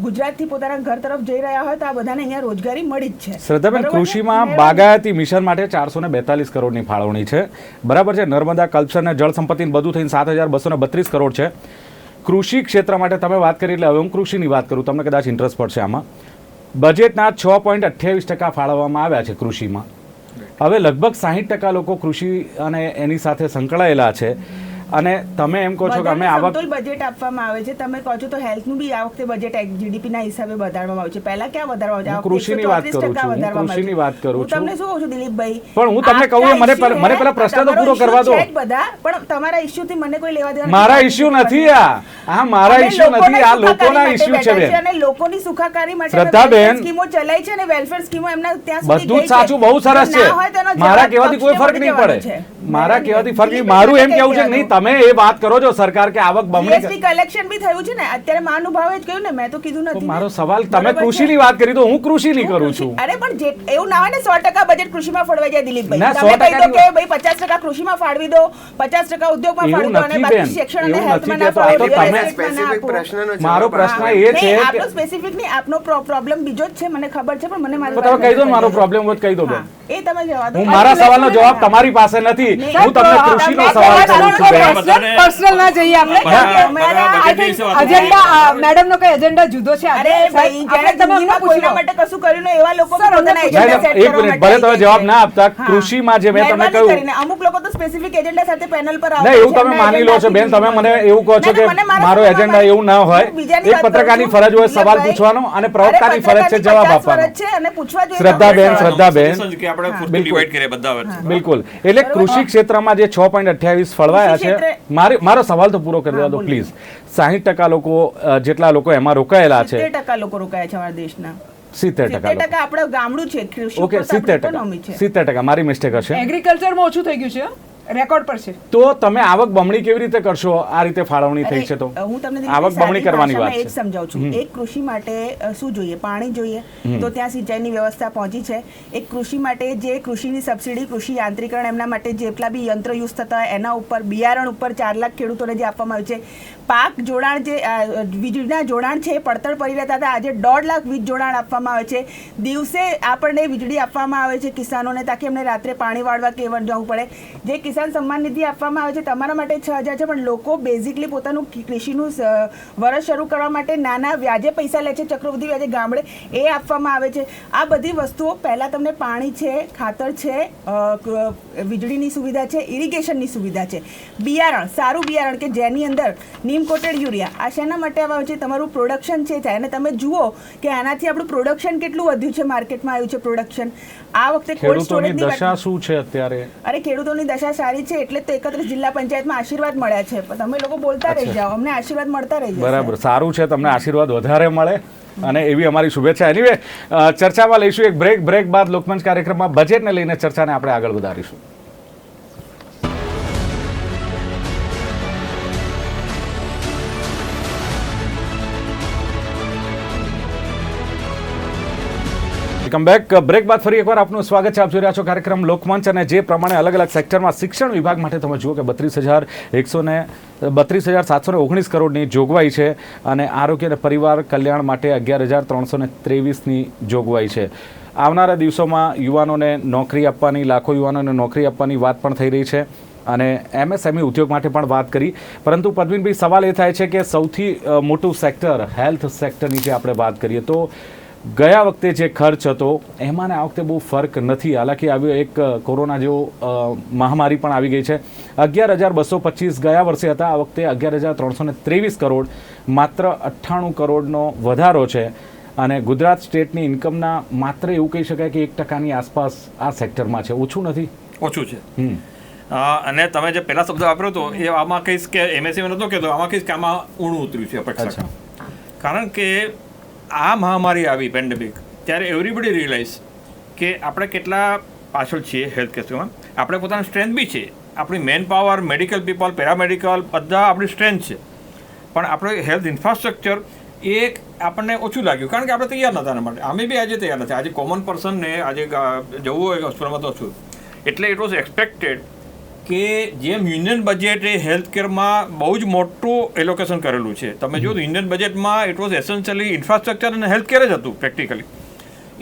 S5: ગુજરાતથી પોતાના ઘર તરફ જઈ રહ્યા હોય તો આ બધાને અહીંયા રોજગારી મળી જ છે.
S2: શ્રદ્ધાબેન, કૃષિમાં બાગાયતી મિશન માટે 442 કરોડની ફાળવણી છે, બરાબર છે. નર્મદા કલ્પસર ને જળ સંપત્તિ બધું થઈને 7,232 કરોડ છે. કૃષિ ક્ષેત્ર માટે તમે વાત કરી એટલે હવે હું કૃષિની વાત કરું, તમને કદાચ ઇન્ટરેસ્ટ પડશે આમાં. બજેટના 6.28% ફાળવવામાં આવ્યા છે કૃષિમાં. હવે લગભગ 60% લોકો કૃષિ અને એની સાથે સંકળાયેલા છે. અને તમે એમ કહો છો કે અમે આવક
S5: સમતોલ બજેટ આપવામાં આવે છે. તમે કહો છો તો હેલ્થનું બી આ વખતે બજેટ જીડીપી ના હિસાબે વધારવામાં આવે છે. પહેલા ક્યાં વધારવામાં આવે છે?
S2: કૃષિની વાત કરું છું, કૃષિની વાત કરું છું.
S5: તમને શું કહું છું દિલીપભાઈ,
S2: પણ હું તમને કહું મને પેલા પ્રશ્ન તો પૂરો કરવા દો.
S5: બધા પણ તમારા ઇશ્યુ થી મને કોઈ લેવા દેવા
S2: મારા ઇશ્યુ નથી આ મારા ઇશ્યુ નથી, આ લોકોના ઇશ્યુ છે બેન.
S5: અને લોકોની સુખાકારી માટે
S2: શ્રદ્ધાબેન,
S5: સ્કીમો ચલાઈ છે અને વેલફેર સ્કીમો એમના ત્યાં સુધી
S2: બધું જ સાચું, બહુ સરસ છે. મારા કહેવાથી કોઈ ફરક નહીં પડે. મારા કહેવાથી ફરક નહીં. મારું એમ કેવું છે કે નહીં તમે એ વાત કરો છો સરકાર કે આવક બમણી
S5: જીએસટી કલેક્શન બી થયું છે ને અત્યારે મહાનુભાવે જ કહ્યું ને, મેં તો કીધું નથી.
S2: મારો સવાલ તમે કૃષિની વાત કરી તો હું કૃષિની કરું છું.
S5: અરે પણ એવું ના હોય ને 100% બજેટ કૃષિમાં ફળવાઈ જાય દિલીપભાઈ.
S2: ના,
S5: તમે કહી દો
S2: 100%
S5: કે ભાઈ 50% કૃષિમાં ફાળવી દો, 50% ઉદ્યોગમાં ફાળવી દો અને બાકી શિક્ષણ અને હેલ્થમાં ના ફાળવી દો.
S4: સ્પેસિફિક પ્રશ્નનો
S2: મારો પ્રશ્ન એ છે કે
S5: આપનો સ્પેસિફિક નહીં, આપનો પ્રોબ્લેમ બીજો જ છે મને ખબર છે પણ મને મારી
S2: તમે કહી દો ને મારો પ્રોબ્લેમ હોય તો કહી દો બેન.
S5: એ તમે જવા દો.
S2: હું મારા સવાલનો જવાબ તમારી પાસે નથી, હું તમને કૃષિનો સવાલ કરું છું બેન.
S3: પર્સનલ ના જઈએ મેડમ નો કઈ એજન્ડા જુદો છે.
S5: અરે ભાઈ જ્યારે તમે કોઈના માટે કશું કર્યું ને એવા લોકો પોતાના એજન્ડા સેટ
S2: એક
S5: કરવા
S2: મિનિટ, ભલે તમે જવાબ ના આપતા, કૃષિમાં જે મેં તમને
S5: મહેરબાની
S2: કહ્યું
S5: કરીને અમુક લોકો તો સ્પેસિફિક એજન્ડા સાથે પેનલ પર આવે
S2: નહીં, એવું તમે માની લો છો બેન. તમે મને એવું કહો છો કે મારો એજન્ડા એવું ના હોય. એક પત્રકારની ફરજ હોય સવાલ પૂછવાનો અને પ્રવક્તાની ફરજ છે જવાબ આપવાનો. શ્રદ્ધાબેન
S1: કે આપણે પૂરતું ડિવાઈડ કરીએ બધા વચ્ચે.
S2: બિલકુલ. એટલે કૃષિ ક્ષેત્રમાં જે 6.28 ફળવાયા છે, મારો સવાલ તો પૂરો કરી દેવા દો પ્લીઝ. 60% લોકો જેટલા લોકો એમાં રોકાયેલા છે.
S5: 70% લોકો રોકાયા છે અમારા દેશના.
S2: 70%
S5: 70% આપણું ગામડું છે, કૃષિ
S2: ઓકે,
S5: ઉપર તો આપણી
S2: 70%.
S5: economy છે.
S2: 70% મારી મિસ્ટેક હશે.
S3: એગ્રીકલ્ચરમાં ઓછું થઈ ગયું છે, રેકોર્ડ પર છે.
S2: તો તમે આવક બમણી કેવી રીતે કરશો? આ રીતે ફાળવણી થઈ છે તો
S5: હું તમને
S2: આવક બમણી કરવાની વાત
S5: એક
S2: છે.
S5: સમજાવું છું. એક કૃષિ માટે શું જોઈએ? પાણી જોઈએ, તો ત્યાં સિંચાઈની વ્યવસ્થા પહોંચી છે. એક કૃષિ માટે જે કૃષિની સબસિડી, કૃષિ યાંત્રિકરણ, એમના માટે જેટલા બી યંત્ર યુઝ થતા હોય એના ઉપર, બિયારણ ઉપર 4 લાખ ખેડૂતોને જે આપવામાં આવ્યું છે. પાક જોડાણ જે વીજળીના જોડાણ છે એ પડતર પડી રહેતા હતા, આજે 1.5 લાખ વીજ જોડાણ આપવામાં આવે છે. દિવસે આપણને વીજળી આપવામાં આવે છે કિસાનોને, તાકી એમને રાત્રે પાણી વાળવા કે જવું પડે. જે કિસાન સન્માન નિધિ આપવામાં આવે છે તમારા માટે 6,000 છે, પણ લોકો બેઝિકલી પોતાનું કૃષિનું વર્ષ શરૂ કરવા માટે નાના વ્યાજે પૈસા લે છે, ચક્રવૃદ્ધિ વ્યાજે ગામડે, એ આપવામાં આવે છે. આ બધી વસ્તુઓ પહેલાં તમને પાણી છે, ખાતર છે, વીજળીની સુવિધા છે, ઇરિગેશનની સુવિધા છે, બિયારણ, સારું બિયારણ કે જેની અંદર નીમ કોટેડ યુરિયા, આ શેના માટે આવે છે? તમારું પ્રોડક્શન છે અને તમે જુઓ કે આનાથી આપણું પ્રોડક્શન કેટલું વધ્યું છે, માર્કેટમાં આવ્યું છે પ્રોડક્શન. આ વખતે કોલ્ડ
S2: ખેડૂતોની
S5: સ્ટોરેજની
S2: દશા શું છે અત્યારે?
S5: અરે ખેડૂતોની દશા સારી છે એટલે તો 31 જિલ્લા પંચાયતમાં આશીર્વાદ મળ્યા છે. પણ તમે લોકો બોલતા રહી જાઓ, અમને આશીર્વાદ મળતા રહી જાય.
S2: બરાબર, સારું છે, તમને આશીર્વાદ વધારે મળે અને એવી અમારી શુભેચ્છા. એનીવે ચર્ચામાં લઈશું એક બ્રેક બાદ લોકમંચ કાર્યક્રમમાં બજેટને લઈને ચર્ચાને આપણે આગળ વધારીશું. Welcome back. બ્રેક બાદ ફરી એકવાર આપનું સ્વાગત છે. આપ જોઈ રહ્યા છો કાર્યક્રમ લોકમંચ, અને જે પ્રમાણે અલગ અલગ સેક્ટરમાં શિક્ષણ વિભાગ માટે તમે જુઓ કે 32,719 કરોડની જોગવાઈ છે, અને આરોગ્ય અને પરિવાર કલ્યાણ માટે 11,323ની જોગવાઈ છે. આવનારા દિવસોમાં યુવાનોને નોકરી આપવાની, લાખો યુવાનોને નોકરી આપવાની વાત પણ થઈ રહી છે, અને MSME ઉદ્યોગ માટે પણ વાત કરી. પરંતુ પદ્મિનભાઈ, સવાલ એ થાય છે કે સૌથી મોટું સેક્ટર હેલ્થ સેક્ટરની જે આપણે વાત કરીએ તો ગયા વખતે જે ખર્ચ હતો એમાં ને આ વખતે બહુ ફરક નથી. હાલાકી આવ્યો એક કોરોના જેવો મહામારી પણ આવી ગઈ છે. 11,225 ગયા વર્ષે હતા, આ વખતે 11,323 કરોડ, માત્ર 98 કરોડનો વધારો છે. અને ગુજરાત સ્ટેટની ઇન્કમના માત્ર એવું કહી શકાય કે 1%ની આસપાસ આ સેક્ટરમાં છે. ઓછું નથી?
S1: ઓછું છે. અને તમે જે પહેલા શબ્દ વાપર્યો હતો એ આમાં કહીશ કે MSME નહોતો કહેતો, આમાં કહીશ કે આમાં ઊણું ઉતર્યું છે અપેક્ષા. કારણ કે આ મહામારી આવી પેન્ડેમિક, ત્યારે એવરીબડી રિયલાઇઝ કે આપણે કેટલા પાછળ છીએ હેલ્થ કેરમાં. આપણે પોતાનું સ્ટ્રેન્થ બી છે, આપણી man power, medical people, paramedical બધા આપણી સ્ટ્રેન્થ છે, પણ આપણે હેલ્થ ઇન્ફ્રાસ્ટ્રક્ચર એ આપણને ઓછું લાગ્યું, કારણ કે આપણે તૈયાર નહોતા એના માટે. અમે બી આજે તૈયાર નથી. આજે કોમન પર્સનને આજે જવું હોય હોસ્પિટલમાં તો ઓછું. એટલે ઇટ વોઝ એક્સપેક્ટેડ કે જેમ યુનિયન બજેટે હેલ્થ કેરમાં બહુ જ મોટું એલોકેશન કરેલું છે. તમે જો ઇન્ડિયન બજેટમાં ઇટ વોઝ એસેન્શિયલી ઇન્ફ્રાસ્ટ્રક્ચર અને હેલ્થ કેર જ હતું પ્રેક્ટિકલી.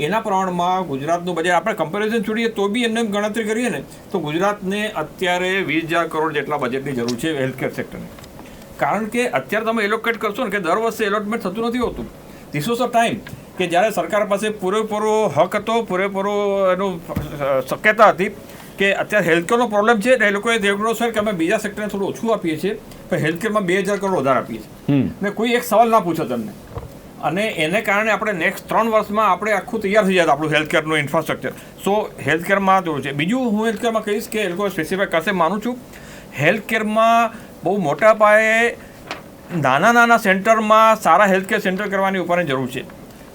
S1: એના પ્રમાણમાં ગુજરાતનું બજેટ આપણે કમ્પેરિઝન છોડીએ તો બી એમને ગણતરી કરીએ ને તો ગુજરાતને અત્યારે 20,000 કરોડ જેટલા બજેટની જરૂર છે હેલ્થ કેર સેક્ટરની. કારણ કે અત્યારે તમે એલોકેટ કરશો ને કે દર વર્ષે એલોટમેન્ટ થતું નથી હોતું. ધીસ વોઝ અ ટાઈમ કે જ્યારે સરકાર પાસે પૂરેપૂરો હક હતો, પૂરેપૂરો એનું શક્યતા હતી કે અત્યારે હેલ્થકેરનો પ્રોબ્લેમ છે, એ લોકોએ દેખડો છે કે અમે બીજા સેક્ટરને થોડું ઓછું આપીએ છીએ, પણ હેલ્થકેરમાં 2,000 કરોડ વધારે આપીએ છીએ. ને કોઈ એક સવાલ ના પૂછે તમને, અને એને કારણે આપણે નેક્સ્ટ 3 વર્ષમાં આપણે આખું તૈયાર થઈ જાય આપણું હેલ્થકેરનું ઇન્ફ્રાસ્ટ્રક્ચર. સો હેલ્થકેરમાં જરૂર છે. બીજું હું હેલ્થકેરમાં કહીશ કે એ લોકો સ્પેસિફાઈ કરશે, માનું છું. હેલ્થકેરમાં બહુ મોટા પાયે નાના સેન્ટરમાં સારા હેલ્થકેર સેન્ટર કરવાની ઉપરની જરૂર છે.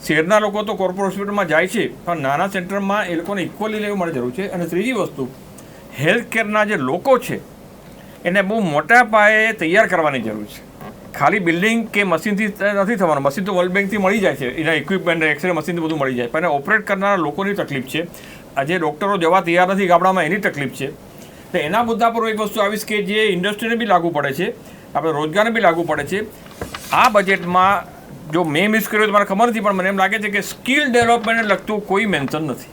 S1: શહેરના લોકો તો કોર્પોરેટ હોસ્પિટલમાં જાય છે, પણ નાના સેન્ટરમાં એ લોકોને ઇક્વલી લેવું માટે જરૂર છે. અને ત્રીજી વસ્તુ, હેલ્થ કેરના જે લોકો છે એને બહુ મોટા પાયે તૈયાર કરવાની જરૂર છે. ખાલી બિલ્ડિંગ કે મશીનથી નથી થવાનું. મશીન તો વર્લ્ડ બેંકથી મળી જાય છે, એના ઇક્વિપમેન્ટ, એક્સરે મશીનથી બધું મળી જાય, પણ ઓપરેટ કરનારા લોકોની તકલીફ છે. આજે ડૉક્ટરો જવા તૈયાર નથી ગામડામાં, એની તકલીફ છે. તો એના મુદ્દા પર એક વસ્તુ આવીશ કે જે ઇન્ડસ્ટ્રીને બી લાગુ પડે છે, આપણે રોજગારને બી લાગુ પડે છે. આ બજેટમાં જો મેં મિસ કર્યું તો મને ખબર નથી, પણ મને એમ લાગે છે કે સ્કિલ ડેવલપમેન્ટને લગતું કોઈ મેન્શન નથી.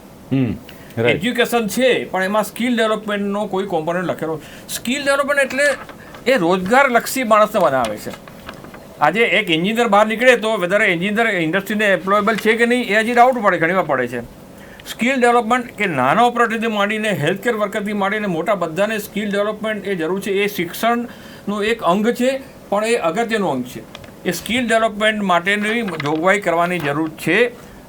S1: એજ્યુકેશન છે પણ એમાં સ્કિલ ડેવલપમેન્ટનો કોઈ કોમ્પોનન્ટ લખેલો. સ્કિલ ડેવલપમેન્ટ એટલે એ રોજગારલક્ષી માણસને બનાવે છે. આજે એક એન્જિનિયર બહાર નીકળે તો વેધર એન્જિનિયર ઇન્ડસ્ટ્રીને એમ્પ્લોયેબલ છે કે નહીં એ હજી ડાઉટ પડે, ઘણીવાર પડે છે. સ્કિલ ડેવલપમેન્ટ કે નાના ઓપરેટરથી માંડીને હેલ્થકેર વર્કરથી માંડીને મોટા બધાને સ્કિલ ડેવલપમેન્ટ એ જરૂર છે. એ શિક્ષણનું એક અંગ છે, પણ એ અગત્યનું અંગ છે. એ સ્કિલ ડેવલપમેન્ટ માટેની જોગવાઈ કરવાની જરૂર છે.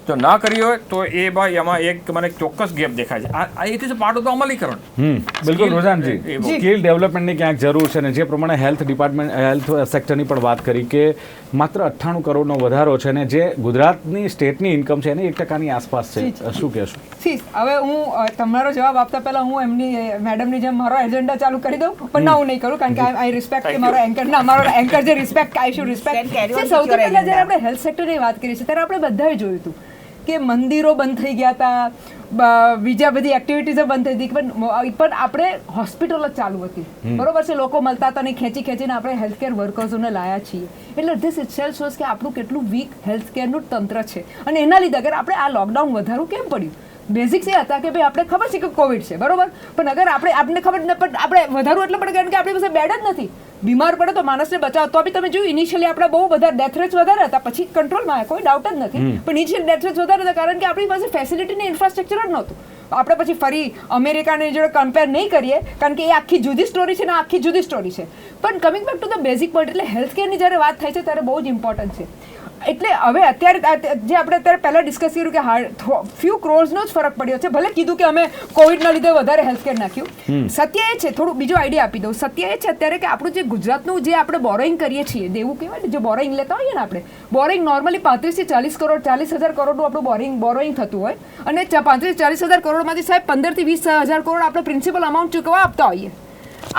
S1: તો ના કરી હોય તો એ ભાઈ એમાં એક મને ચોક્કસ ગેપ દેખાય છે. આ it is part of the અમલીકરણ.
S2: બિલકુલ રોજાનજી, સ્કિલ ડેવલપમેન્ટની ક્યાંક જરૂર છે. અને જે પ્રમાણે હેલ્થ ડિપાર્ટમેન્ટ, હેલ્થ સેક્ટરની પણ વાત કરી કે માત્ર 98 કરોડનો વધારો છે, અને જે ગુજરાતની સ્ટેટની ઇન્કમ છે એની 1%ની આસપાસ છે. શું કહેશો?
S3: હવે હું તમારો જવાબ આપતા પહેલા હું એમની મેડમની જેમ મારો એજન્ડા ચાલુ કરી દઉં, પણ ના, હું નહીં કરું, કારણ કે આઈ રિસ્પેક્ટ કે મારો એન્કર જે રિસ્પેક્ટ, આઈ શુડ રિસ્પેક્ટ. સૌથી પહેલા જ્યારે આપણે હેલ્થ સેક્ટરની વાત કરી છે ત્યારે આપણે બધાએ જોયું હતું કે મંદિરો બંધ થઈ ગયા હતા, બીજા બધી એક્ટિવિટીઝો બંધ થઈ હતી, પણ આપણે હોસ્પિટલો જ ચાલુ હતી. બરોબર છે, લોકો મળતા હતા ને ખેંચીને આપણે હેલ્થકેર વર્કર્સોને લાયા છીએ. એટલે ધીસ ઇટસેલ્ફ શોઝ કે આપણું કેટલું વીક હેલ્થકેરનું તંત્ર છે. અને એના લીધે અગર આપણે આ લોકડાઉન વધારું કેમ પડ્યું? બેઝિક્સ એ હતા કે ભાઈ આપણે ખબર છે કે કોવિડ છે, બરોબર, પણ અગર આપણને ખબર ન પડે, આપણે વધારવું એટલે પડે કારણ કે આપણી પાસે બેડ જ નથી. બીમાર પડે તો માણસને બચાવ. તો બી તમે જોયું ઇનિશિયલી આપણે બહુ બધા ડેથ રેટ્સ વધારે હતા, પછી કંટ્રોલમાં આવ્યા, કોઈ ડાઉટ જ નથી. પણ ઇનિશિયલ ડેથ રેટ્સ વધારે હતા કારણ કે આપણી પાસે ફેસિલિટીની ઇન્ફ્રાસ્ટ્રક્ચર જ નહોતું. આપણે પછી ફરી અમેરિકાની જોડે કમ્પેર નહીં કરીએ, કારણ કે એ આખી જુદી સ્ટોરી છે ને આખી જુદી સ્ટોરી છે. પણ coming back to the basic point, એટલે હેલ્થકેરની જ્યારે વાત થાય છે ત્યારે બહુ જ ઇમ્પોર્ટન્ટ છે. એટલે હવે અત્યારે જે આપણે અત્યારે પહેલાં ડિસ્કસ કર્યું કે ફ્યુ ક્રોર્સનો જ ફરક પડ્યો છે. ભલે કીધું કે અમે કોવિડના લીધે વધારે હેલ્થકેર નાખ્યું. સત્ય એ છે, થોડું બીજો આઈડિયા આપી દઉં. સત્ય એ છે અત્યારે કે આપણું જે ગુજરાતનું જે આપણે બોરોઈંગ કરીએ છીએ, દેવું કહેવાય ને, જે બોરોઈંગ લેતા હોઈએ ને આપણે, બોરોઈંગ નોર્મલી 35 થી 40 કરોડ, 40,000 કરોડનું આપણું બોરોઈંગ થતું હોય. અને 35-40,000 કરોડમાંથી સાહેબ 15 થી 20,000 કરોડ આપણે પ્રિન્સિપલ અમાઉન્ટ ચૂકવવા આપતા હોઈએ.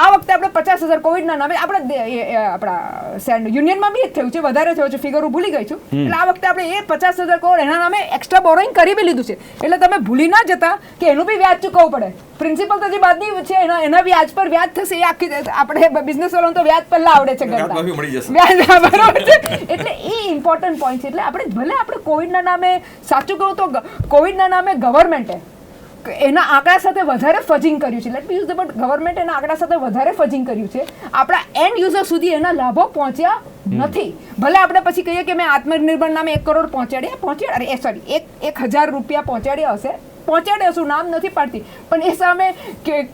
S3: આ વખતે આપણે 50,000 કોવિડના નામે આપણા યુનિયનમાં બી થયું છે, વધારે થયું છે, ફિગર હું ભૂલી ગઈ છું. એટલે આ વખતે આપણે એ 50,000 કરોડ એના નામે એક્સ્ટ્રા બોરોઈંગ કરી બી લીધું છે. એટલે તમે ભૂલી ના જતા કે એનું બી વ્યાજ ચૂકવવું પડે. પ્રિન્સિપલ તો જે બાદની છે એના વ્યાજ પર વ્યાજ થશે. એ આખી આપણે બિઝનેસ વાળાને તો વ્યાજ પહેલા આવડે છે ગણતા.
S1: મળી જશે.
S3: વ્યાજ બરોબર છે. એટલે એ ઇમ્પોર્ટન્ટ પોઈન્ટ છે. એટલે આપણે ભલે આપણે કોવિડના નામે, સાચું કહું તો કોવિડના નામે ગવર્મેન્ટે એના આંકડા સાથે વધારે ફજિંગ કર્યું છે. Let me use the word government એના આંકડા સાથે વધારે ફજિંગ કર્યું છે. આપણા એન્ડ યુઝર સુધી એના લાભો પહોંચ્યા નથી. ભલે આપણે પછી કહીએ કે મેં આત્મનિર્ભર નામે 1 કરોડ પહોંચાડ્યા, 1,000 રૂપિયા પહોંચાડ્યા હશે, પહોંચાડ્યા શું, નામ નથી પાડતી, પણ એ સામે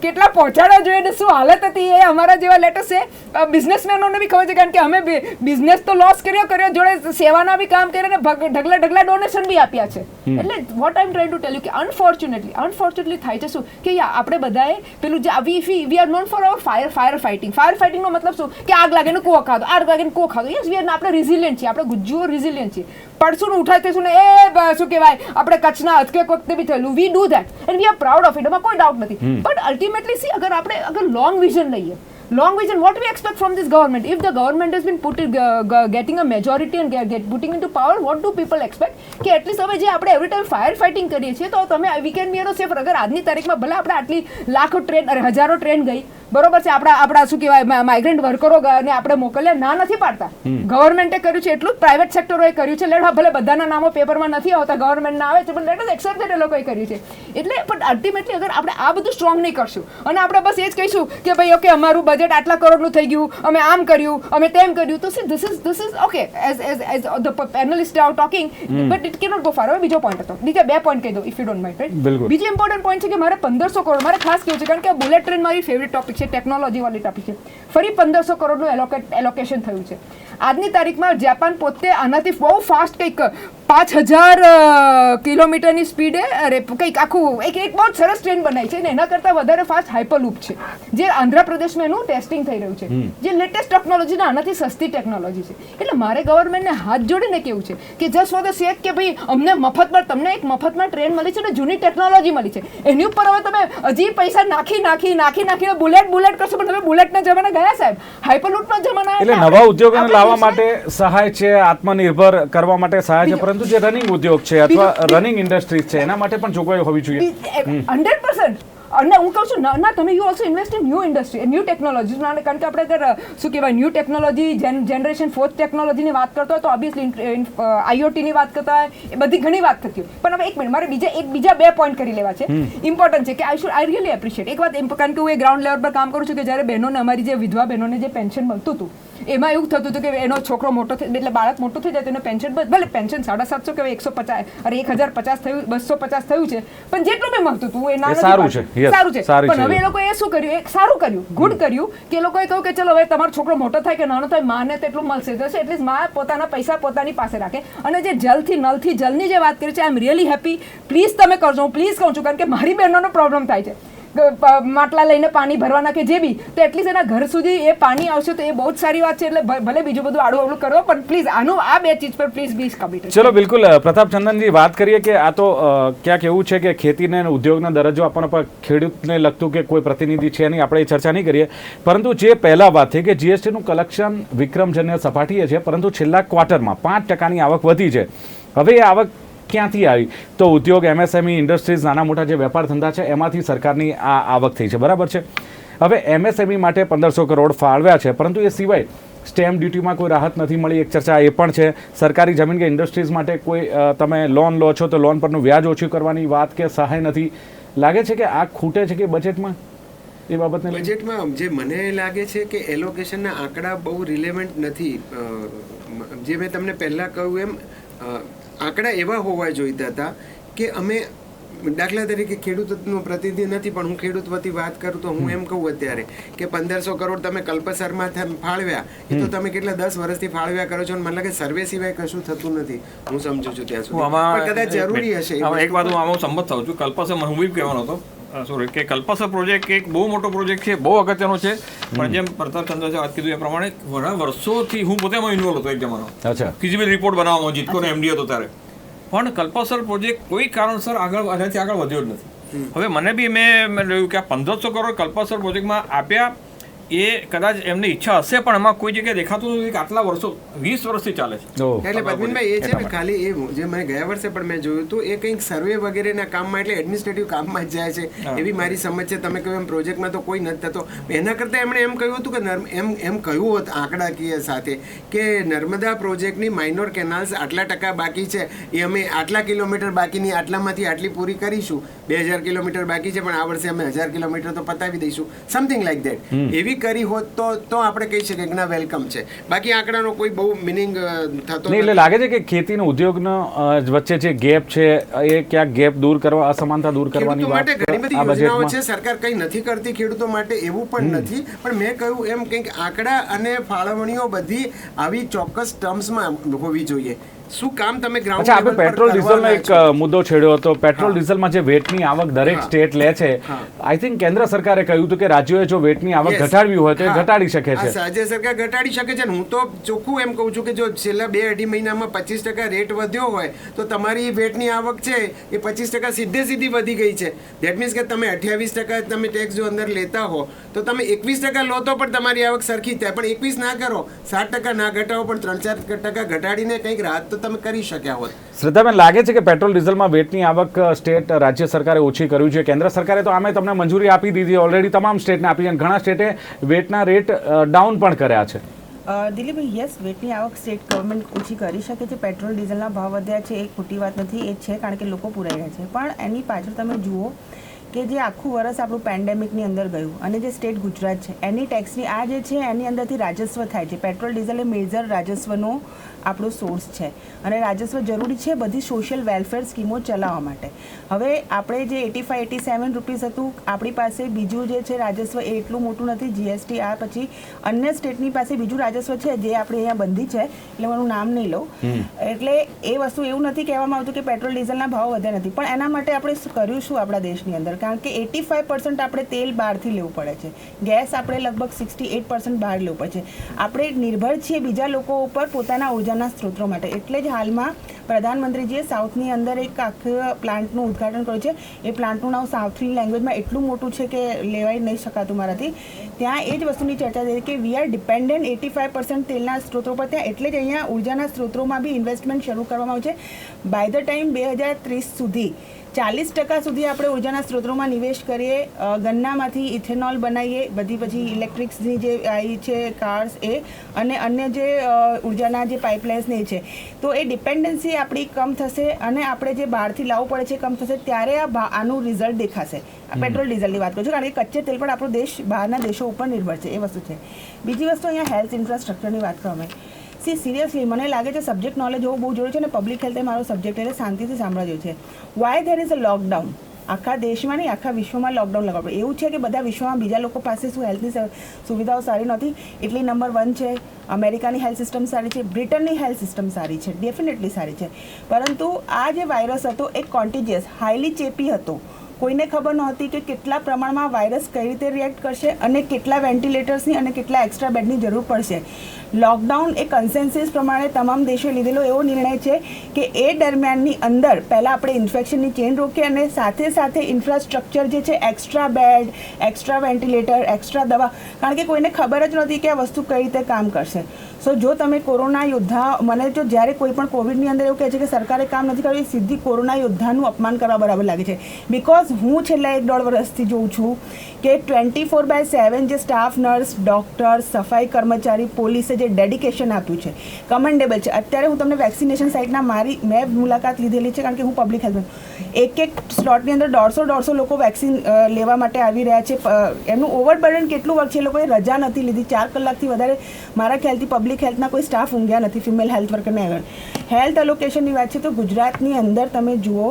S3: કેટલા પહોંચાડવા જોઈએ ને શું હાલત હતી એ અમારા જેવા લેટેસ્ટ છે બિઝનેસમેનોને બી ખબર છે. કારણ કે અમે બિઝનેસ તો લોસ કર્યો જોડે સેવાના બી કામ કર્યા ને ઢગલા ડોનેશન બી આપ્યા છે. એટલે what I am trying to tell you કે અનફોર્ચ્યુનેટલી થાય છે શું કે આપણે બધાએ પેલું જે we are known for our fire ફાઇટિંગનો મતલબ શું કે આગ લાગે ને કૂવો ખાધો, આગ લાગે ને કૂવો ખાધો. યસ વી આર, આપણે રિઝિલિયન્ટ છીએ, આપણે ગુજ્જુઓ રિઝિલિયન્ટ છીએ. પડશું ને ઉઠાય થઈશું ને એ શું કહેવાય આપણે કચ્છના અર્થક્વેક વખતે બી થયેલું, we do that and we are proud of it, એમાં કોઈ ડાઉટ નથી. બટ અલ્ટિમેટલી સી અગર લોંગ વિઝન લઈએ, what we expect from this government? If the government has been getting a majority and putting into power, what do people expect? કે at least હવે જે આપણે every time fire fighting કરીએ છીએ તો તમે વી કેન બી સેફ. અગર આજની તારીખમાં ભલે આપણે આટલી લાખો ટ્રેન, હજારો ટ્રેન ગઈ, બરોબર છે, આપણા શું કહેવાય માઇગ્રન્ટ વર્કરો ને આપણે મોકલ્યા, ના નથી પાડતા. ગવર્મેન્ટે કર્યું છે એટલું જ પ્રાઇવેટ સેક્ટરોએ કર્યું છે. લેટ ભલે બધાના નામો પેપરમાં નથી આવતા, ગવર્મેન્ટના આવે છે, પણ લેટ અસ એક્સેપ્ટ દેટ એ લોકોએ કર્યું છે. એટલે પણ અલ્ટિમેટલી અગર આપણે આ બધું સ્ટ્રોંગ નહીં કરશું અને આપણે બસ એ જ કહીશું કે ભાઈ ઓકે અમારું બજેટ આટલા કરોડનું થઈ ગયું, અમે આમ કર્યું, અમે તેમ કર્યું, તો this is okay as the panellist are talking, but it cannot go far. હવે બીજો પોઈન્ટ હતો, બીજા 2 પોઈન્ટ કહી દો if you don't mind, right? બીજો ઇમ્પોર્ટન્ટ પોઈન્ટ છે કે મારે 1500 કરોડ મારે ખાસ કેવું છે, કારણ કે બુલેટ ટ્રેન મારી ફેવરેટ ટોપિક છે, ટેકનોલોજી વાળી ટોપિક છે. ફરી 1500 કરોડનું એલોકેશન થયું છે. આજની તારીખમાં જાપાન પોતે આનાથી બહુ ફાસ્ટ કંઈક 5,000 કિલોમીટરની સ્પીડે કંઈક આખું એક બહુ સરસ ટ્રેન બનાવી છે અને એના કરતાં વધારે ફાસ્ટ હાઇપરલૂપ છે, જે આંધ્રપ્રદેશમાં એનું ટેસ્ટિંગ થઈ રહ્યું છે, જે લેટેસ્ટ ટેકનોલોજીના આનાથી સસ્તી ટેકનોલોજી છે. એટલે મારે ગવર્મેન્ટને હાથ જોડીને કેવું છે કે જસ્ટ ફોર ધ સેક કે ભાઈ અમને મફતમાં, તમને એક મફતમાં ટ્રેન મળી છે અને જૂની ટેકનોલોજી મળી છે, એની ઉપર હવે તમે હજી પૈસા નાખીને બુલેટ કરશો, પણ તમે બુલેટના જમાના ગયા સાહેબ, હાઇપરલૂપના જમાના.
S2: એટલે નવા ઉદ્યોગોને લાવવા માટે સહાય છે, આત્મનિર્ભર કરવા માટે સહાય છે, પરંતુ જે રનિંગ ઉદ્યોગ છે અથવા રનિંગ ઇન્ડસ્ટ્રીઝ છે એના માટે પણ જોગવાઈ હોવી જોઈએ.
S3: 100%. અને હું કહું છું ના તમે you also invest in new industry, new technology. કારણ કે આપણે અગર શું કહેવાય ન્યૂ ટેકનોલોજી, જનરેશન 4th ટેકનોલોજીની વાત કરતો હોય તો ઓબ્વિયસલી આઈઓટીની વાત કરતા હોય, એ બધી ઘણી વાત થતી હોય. પણ હવે એક મિનિટ, મારે બીજા 2 પોઈન્ટ કરી લેવા છે, ઇમ્પોર્ટન્ટ છે કે આઈ રિયલી એપ્રિશિએટ. એક વાત કારણ કે હું એ ગ્રાઉન્ડ લેવલ પર કામ કરું છું કે જ્યારે બહેનોને, અમારી જે વિધવા બહેનોને જે પેન્શન મળતું હતું એમાં એવું થતું હતું કે એનો છોકરો મોટો થાય એટલે બાળક મોટું થઈ જાય તો એને પેન્શન, ભલે પેન્શન 750 કે 150 અરે 1050 થયું, 250 થયું છે, પણ જેટલું બી મળતું હતું એ સારું છે. પણ હવે એ લોકોએ શું કર્યું, એક સારું કર્યું, ગુડ કર્યું કે એ લોકોએ કહ્યું કે ચલો હવે તમારો છોકરો મોટો થાય કે નાનો થાય, માને તેટલું મળશે જશે, એટલીસ્ટ માં પોતાના પૈસા પોતાની પાસે રાખે. અને જે નલથી જલની જે વાત કરી છે, આઈ એમ રિયલી હેપી. પ્લીઝ તમે કરજો, હું પ્લીઝ કહું છું, કારણ કે મારી બહેનોનો પ્રોબ્લેમ થાય છે માટલા લઈને પાણી ભરવાના કે જે બી, તો એટલીસ્ટ એના ઘર સુધી એ પાણી આવશે તો એ બહુ જ સારી વાત છે. એટલે ભલે બીજું બધું આડું કરો, પણ પ્લીઝ આનું આ 2 ચીજ પર પ્લીઝ બી કમિટેડ.
S2: ચલો બિલકુલ પ્રતાપ ચંદનજી, વાત કરીએ કે આ તો ક્યાંક એવું છે કે ખેતીને ઉદ્યોગનો દરજ્જો આપવાનો પર ખેડૂતને લગતું કે કોઈ પ્રતિનિધિ છે નહીં, આપણે એ ચર્ચા નહીં કરીએ. પરંતુ જે પહેલા વાત થઈ કે જીએસટીનું કલેક્શન વિક્રમજન્ય સપાટીએ છે, પરંતુ છેલ્લા ક્વાર્ટરમાં 5%ની આવક વધી છે. હવે એ આવક ક્યાંથી આવી? તો ઉદ્યોગ, એમએસએમઈ ઇન્ડસ્ટ્રીઝ, નાના મોટા જે વેપાર ધંધા છે એમાંથી સરકારની આ આવક થઈ છે, બરાબર છે. હવે એમએસએમઈ માટે 1500 કરોડ ફાળવ્યા છે, પરંતુ એ સિવાય સ્ટેમ્પ ડ્યુટીમાં કોઈ રાહત નથી મળી, એક ચર્ચા એ પણ છે. સરકારી જમીન કે ઇન્ડસ્ટ્રીઝ માટે કોઈ તમે લોન લો છો તો લોન પરનું વ્યાજ ઓછું કરવાની વાત કે સહાય નથી. લાગે છે કે આ ખૂટે છે કે બજેટમાં એ બાબતને?
S4: બજેટમાં જે મને લાગે છે કે એલોકેશનના આંકડા બહુ રિલેવન્ટ નથી. જે મેં તમને પહેલાં કહ્યું એમ આંકડા એવા હોવા જોઈતા હતા કે અમે, દાખલા તરીકે ખેડૂતનો પ્રતિનિધિ નથી પણ હું ખેડૂત વતી વાત કરું તો હું એમ કહું અત્યારે કે 1500 કરોડ તમે કલ્પસરમાં ફાળવ્યા, એ તો તમે કેટલા 10 વર્ષથી ફાળવ્યા કરો છો, અને મને લાગે સર્વે સિવાય કશું થતું નથી, હું સમજુ છું ત્યાં સુધી. પણ કદાચ જરૂરી હશે.
S1: એક વાત હું આમાં સંમત થાઉં છું. કલ્પસર હું બી કહેવાનો હતો સોરી કે કલ્પસર પ્રોજેક્ટ એક બહુ મોટો પ્રોજેક્ટ છે, બહુ અગત્યનો છે. પણ જેમ પ્રતાપ ચંદ્ર વાત કીધું એ પ્રમાણે ઘણા વર્ષોથી હું પોતે એમાં ઇન્વોલ્વ હતો એક જમાનો.
S2: અચ્છા.
S1: ફિઝિબિલિટી રિપોર્ટ બનાવવામાં જીતકોનો એમડી હતો ત્યારે, પણ કલ્પસર પ્રોજેક્ટ કોઈ કારણસર આનાથી આગળ વધ્યો જ નથી. હવે મને બી મેં જોયું કે આ 1500 કરોડ કલ્પસર પ્રોજેક્ટમાં આપ્યા એ કદાચ એમની ઈચ્છા હશે પણ એમાં કોઈ જગ્યાએ દેખાતું નથી કે આટલા વર્ષો 20 વર્ષથી ચાલે છે.
S2: ઓહ.
S4: એટલે પદ્મિનભાઈ એ છે ને ખાલી એ જે મેં ગયા વર્ષે પણ મેં જોયું હતું એ કંઈક સર્વે વગેરેના કામમાં એટલે એડમિનિસ્ટ્રેટિવ કામમાં જ જાય છે એવી મારી સમજ છે. તમે કહ્યું એમ પ્રોજેક્ટમાં તો કોઈ નથી થતો. એના કરતાં એમણે એમ કહ્યું હતું કે એમ કહ્યું હતું આંકડાકીય સાથે કે નર્મદા પ્રોજેક્ટની માઇનોર કેનાલ્સ આટલા ટકા બાકી છે, એ અમે આટલા કિલોમીટર બાકીની આટલામાંથી આટલી પૂરી કરીશું. 2000 કિલોમીટર બાકી છે પણ આ વર્ષે અમે 1000 કિલોમીટર તો પતાવી દઈશું, સમથિંગ લાઈક દેટ. એવી કરી હોત તો આપણે કહી શકીએ કે ના વેલકમ છે. બાકી આંકડાનો કોઈ બહુ મિનિંગ થતો
S2: નહીં. એટલે લાગે છે કે ખેતીનો ઉદ્યોગનો વચ્ચે જે ગેપ છે એ ક્યાંક ગેપ દૂર કરવા, અસમાનતા દૂર કરવાની
S4: ખેડૂતો માટે ઘણી બધી
S2: આ
S4: યોજનાઓ
S2: બજેટમાં
S4: છે. સરકાર કંઈ નથી કરતી ખેડૂતો માટે એવું પણ નથી. પણ મેં કહ્યું એમ કંઈક આંકડા અને ફાળવણીઓ બધી આવી ચોક્કસ ટર્મ્સમાં હોવી જોઈએ. શું કામ તમે ગ્રાઉન્ડ
S2: અચ્છા, આપણે પેટ્રોલ ડીઝલનો એક મુદ્દો છેડ્યો હતો. પેટ્રોલ ડીઝલમાં જે વેટની આવક દરેક સ્ટેટ લે છે, આઈ થિંક કેન્દ્ર સરકારે કહ્યું હતું કે રાજ્યોએ જો વેટની આવક ઘટાડવી હોય તો એ ઘટાડી શકે છે.
S4: રાજ્ય સરકાર ઘટાડી શકે છે. હું તો ચોખ્ખું એમ કહું છું કે જો છેલ્લા 2-2.5 મહિનામાં 25% રેટ વધ્યો હોય તો તમારી વેટની આવક છે એ 25% સીધી વધી ગઈ છે. દેટ મીન્સ કે તમે 28% તમે ટેક્સ જો અંદર લેતા હો તો તમે 21% લો તો પણ તમારી આવક સરખી થાય. પણ 21 ના કરો, 7% ના ઘટાડો, પણ 3-4% ઘટાડીને કંઈક રાહત તમે કરી શક્યા હોત.
S2: શ્રદ્ધાબેન, લાગે છે કે પેટ્રોલ ડીઝલમાં વેટની આવક સ્ટેટ રાજ્ય સરકારે ઓછી કરવી જોઈએ? કેન્દ્ર સરકારે તો આમે તમને મંજૂરી આપી દીધી ઓલરેડી, તમામ સ્ટેટને આપી છે અને ઘણા સ્ટેટે વેટના રેટ ડાઉન પણ કર્યા છે.
S5: દિલીપભાઈ, યસ, વેટની આવક સ્ટેટ ગવર્મેન્ટ ઓછી કરી શકે છે. પેટ્રોલ ડીઝલના ભાવ વધ્યા છે એ ખોટી વાત નથી, એ છે કારણ કે લોકો પુરાઈ રહ્યા છે. પણ એની પાછળ તમે જુઓ કે જે આખું વર્ષ આપણું પેન્ડેમિકની અંદર ગયું અને જે સ્ટેટ ગુજરાત છે એની ટેક્સની આ જે છે એની અંદરથી રાજસ્વ થાય છે. પેટ્રોલ ડીઝલ એ મેજર રાજસ્વનો આપણો સોર્સ છે અને રાજસ્વ જરૂરી છે બધી સોશિયલ વેલફેર સ્કીમો ચલાવવા માટે. હવે આપણે જે 85-87 રૂપીસ હતું, આપણી પાસે બીજું જે છે રાજસ્વ એ એટલું મોટું નથી. જીએસટી આ પછી અન્ય સ્ટેટની પાસે બીજું રાજસ્વ છે જે આપણે અહીંયા બંધી છે, એટલે હું નામ નહીં લઉં. એટલે એ વસ્તુ એવું નથી કહેવામાં આવતું કે પેટ્રોલ ડીઝલના ભાવ વધ્યા નથી, પણ એના માટે આપણે કર્યું શું આપણા દેશની અંદર? કારણ કે 85% આપણે તેલ બહારથી લેવું પડે છે, ગેસ આપણે લગભગ 68% બહાર લેવું પડે છે. આપણે નિર્ભર છીએ બીજા લોકો ઉપર પોતાના ઉર્જાના સ્ત્રોતો માટે. એટલે જ હાલમાં પ્રધાનમંત્રીજીએ સાઉથની અંદર એક આખા પ્લાન્ટનું ઉદ્ઘાટન કર્યું છે. એ પ્લાન્ટનું નામ સાઉથની લેંગ્વેજમાં એટલું મોટું છે કે લેવાઈ નહીં શકાતું મારાથી. ત્યાં એ જ વસ્તુની ચર્ચા થઈ કે વી આર ડિપેન્ડન્ટ 85% તેલના સ્ત્રોતો પર ત્યાં. એટલે જ અહીંયા ઉર્જાના સ્ત્રોતોમાં બી ઇન્વેસ્ટમેન્ટ શરૂ કરવામાં આવ્યું છે. બાય ધ ટાઈમ 2030 સુધી 40% સુધી આપણે ઉર્જાના સ્ત્રોતોમાં નિવેશ કરીએ, ગન્નામાંથી ઇથેનોલ બનાવીએ, બધી પછી ઇલેક્ટ્રિક્સની જે આવી છે કાર્સ એ અને અન્ય જે ઉર્જાના જે પાઇપલાઇન્સને એ છે, તો એ ડિપેન્ડન્સી આપણી કમ થશે અને આપણે જે બહારથી લાવવું પડે છે કમ થશે. ત્યારે આનું રિઝલ્ટ દેખાશે. આ પેટ્રોલ ડીઝલની વાત કરું છું કારણ કે કચ્ચે તેલ પણ આપણો દેશ બહારના દેશો ઉપર નિર્ભર છે, એ વસ્તુ છે. બીજી વસ્તુ અહીંયા હેલ્થ ઇન્ફ્રાસ્ટ્રક્ચરની વાત કરવામાં સિરિયસલી મને લાગે છે સબ્જેક્ટ નોલેજ હોવું બહુ જરૂરી છે અને પબ્લિક હેલ્થ એ મારો સબ્જેક્ટ એટલે શાંતિથી સાંભળવા જેવું છે. Why there is a lockdown? આખા દેશમાં નહીં, આખા વિશ્વમાં લોકડાઉન લગાવવું. એવું છે કે બધા વિશ્વમાં બીજા લોકો પાસે શું હેલ્થની સુવિધાઓ સારી નથી એટલી નંબર 1 છે. અમેરિકાની હેલ્થ સિસ્ટમ સારી છે, બ્રિટનની હેલ્થ સિસ્ટમ સારી છે, ડેફિનેટલી સારી છે. પરંતુ આ જે વાયરસ હતો એ કોન્ટીજિયસ, હાઈલી ચેપી હતો. કોઈને ખબર નહોતી કે કેટલા પ્રમાણમાં વાયરસ કઈ રીતે રિએક્ટ કરશે અને કેટલા વેન્ટિલેટર્સની અને કેટલા એક્સ્ટ્રા બેડની જરૂર પડશે. લોકડાઉન એ કન્સેન્સિસ પ્રમાણે તમામ દેશોએ લીધેલો એવો નિર્ણય છે કે એ દરમિયાનની અંદર પહેલાં આપણે ઇન્ફેક્શનની ચેન રોકીએ અને સાથે સાથે ઇન્ફ્રાસ્ટ્રક્ચર જે છે, extra bed, extra ventilator, extra દવા, કારણ કે કોઈને ખબર જ નહોતી કે આ વસ્તુ કઈ રીતે કામ કરશે. સો જો તમે કોરોના યોદ્ધા, મને જો જ્યારે કોઈ પણ કોવિડની અંદર એવું કહે છે કે સરકારે કામ નથી કર્યું, એ સીધી કોરોના યોદ્ધાનું અપમાન કરવા બરાબર લાગે છે. બિકોઝ હું છેલ્લા 1-1.5 વર્ષથી જોઉં છું કે 24/7 જે સ્ટાફ, નર્સ, ડૉક્ટર, સફાઈ કર્મચારી, પોલીસે જે ડેડિકેશન આપ્યું છે કમેન્ડેબલ છે. અત્યારે હું તમને વેક્સિનેશન સાઇટના મેં મુલાકાત લીધેલી છે કારણ કે હું પબ્લિક હેલ્થ એક સ્લોટની અંદર 150 લોકો વેક્સિન લેવા માટે આવી રહ્યા છે. એમનું ઓવરબર્ડન કેટલું વર્ક છે, એ લોકોએ રજા નથી લીધી. 4 કલાકથી વધારે મારા ખ્યાલથી પબ્લિક હેલ્થના કોઈ સ્ટાફ ઊંઘ્યા નથી, ફિમેલ હેલ્થ વર્કરને આગળ. હેલ્થ એલોકેશનની વાત છે તો ગુજરાતની અંદર તમે જુઓ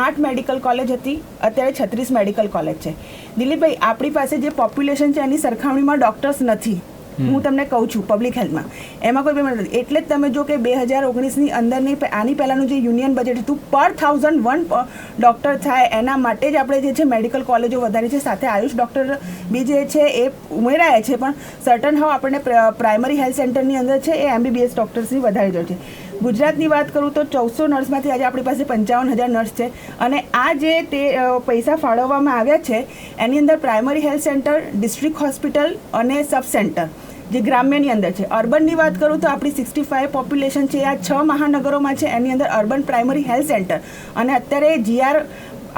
S5: 8 મેડિકલ કોલેજ હતી, અત્યારે 36 મેડિકલ કોલેજ છે. દિલીપભાઈ, આપણી પાસે જે પોપ્યુલેશન છે એની સરખામણીમાં ડૉક્ટર્સ નથી. હું તમને કહું છું પબ્લિક હેલ્થમાં એમાં કોઈ પેમેન્ટ નથી. એટલે જ તમે જો કે 2019ની અંદરની આની પહેલાંનું જે યુનિયન બજેટ હતું પર 1001 ડૉક્ટર થાય એના માટે જ આપણે જે છે મેડિકલ કોલેજો વધારી છે. સાથે આયુષ ડૉક્ટર બી જે છે એ ઉમેરાયા છે, પણ સર્ટન હાવ આપણને પ્રાઇમરી હેલ્થ સેન્ટરની અંદર છે એ MBBS ડૉક્ટર્સની વધારે જરૂર છે. ગુજરાતની વાત કરું તો 1400 નર્સમાંથી આજે આપણી પાસે 55,000 નર્સ છે અને આ જે તે પૈસા ફાળવવામાં આવ્યા છે એની અંદર primary health centre, district hospital અને સબ સેન્ટર જે ગ્રામ્યની અંદર છે. અર્બનની વાત કરું તો આપણી 65 પોપ્યુલેશન છે, આ 6 મહાનગરોમાં છે. એની અંદર અર્બન પ્રાઇમરી હેલ્થ સેન્ટર અને અત્યારે GR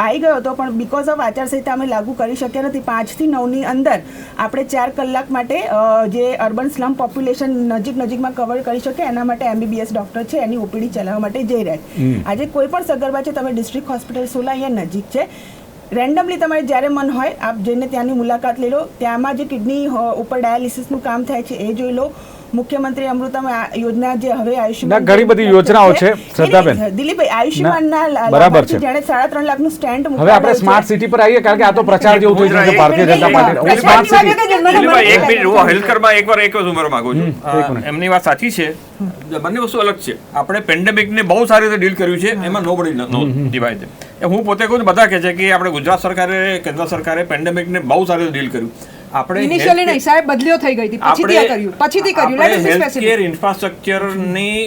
S5: આવી ગયો હતો પણ બીકોઝ ઓફ આચારસંહિતા અમે લાગુ કરી શક્યા નથી. 5 થી 9ની અંદર આપણે 4 કલાક માટે જે અર્બન સ્લમ પોપ્યુલેશન નજીકમાં કવર કરી શકે એના માટે MBBS ડૉક્ટર છે એની OPD ચલાવવા માટે જઈ રહ્યા છે. આજે કોઈ પણ સગર્ભા છે, તમે ડિસ્ટ્રિક્ટ હોસ્પિટલ સોલા અહીંયા નજીક છે, રેન્ડમલી તમારે જ્યારે મન હોય આપ જઈને ત્યાંની મુલાકાત લઈ લો. ત્યાંમાં જે કિડની ઉપર ડાયાલિસિસનું કામ થાય છે એ જોઈ લો. મુખ્યમંત્રી અમૃતમ યોજના જે હવે આયુષ્યમાન
S2: ઘણી બધી યોજનાઓ છે શ્રદ્ધાબેન.
S5: દિલીપભાઈ આયુષ્યમાનના
S2: બરાબર છે.
S5: જેણે 3.5 લાખનું સ્ટેન્ડ
S2: હવે આપણે સ્માર્ટ સિટી પર આવીએ કારણ કે આ તો પ્રચાર જેવું થઈ ગયું છે ભારતીય જનતા પાર્ટી. હું સ્માર્ટ સિટી
S1: દિલીપભાઈ, એક મિનિટ, હું હેલ્થકેરમાં એકવાર એક જ ઉમેરવા માંગુ છું. એમની વાત સાચી છે, બંને વસ્તુ અલગ છે. આપણે પેન્ડેમિકને બહુ સારી રીતે ડીલ કર્યું છે, એમાં નો બડી નો ડિવાઇડ છે. હું પોતે કહું બધા કહે છે કે આપણે ગુજરાત સરકારે, કેન્દ્ર સરકારે પેન્ડેમિકને બહુ સારી રીતે ડીલ કર્યું. આપણે
S3: ઇનિશિયલી નહીં સાહેબ, બદલીઓ થઈ ગઈ હતી, પછીથી કર્યું. લેટ અસ બી સ્પેસિફિક.
S1: હેલ્થકેર ઇન્ફ્રાસ્ટ્રક્ચરની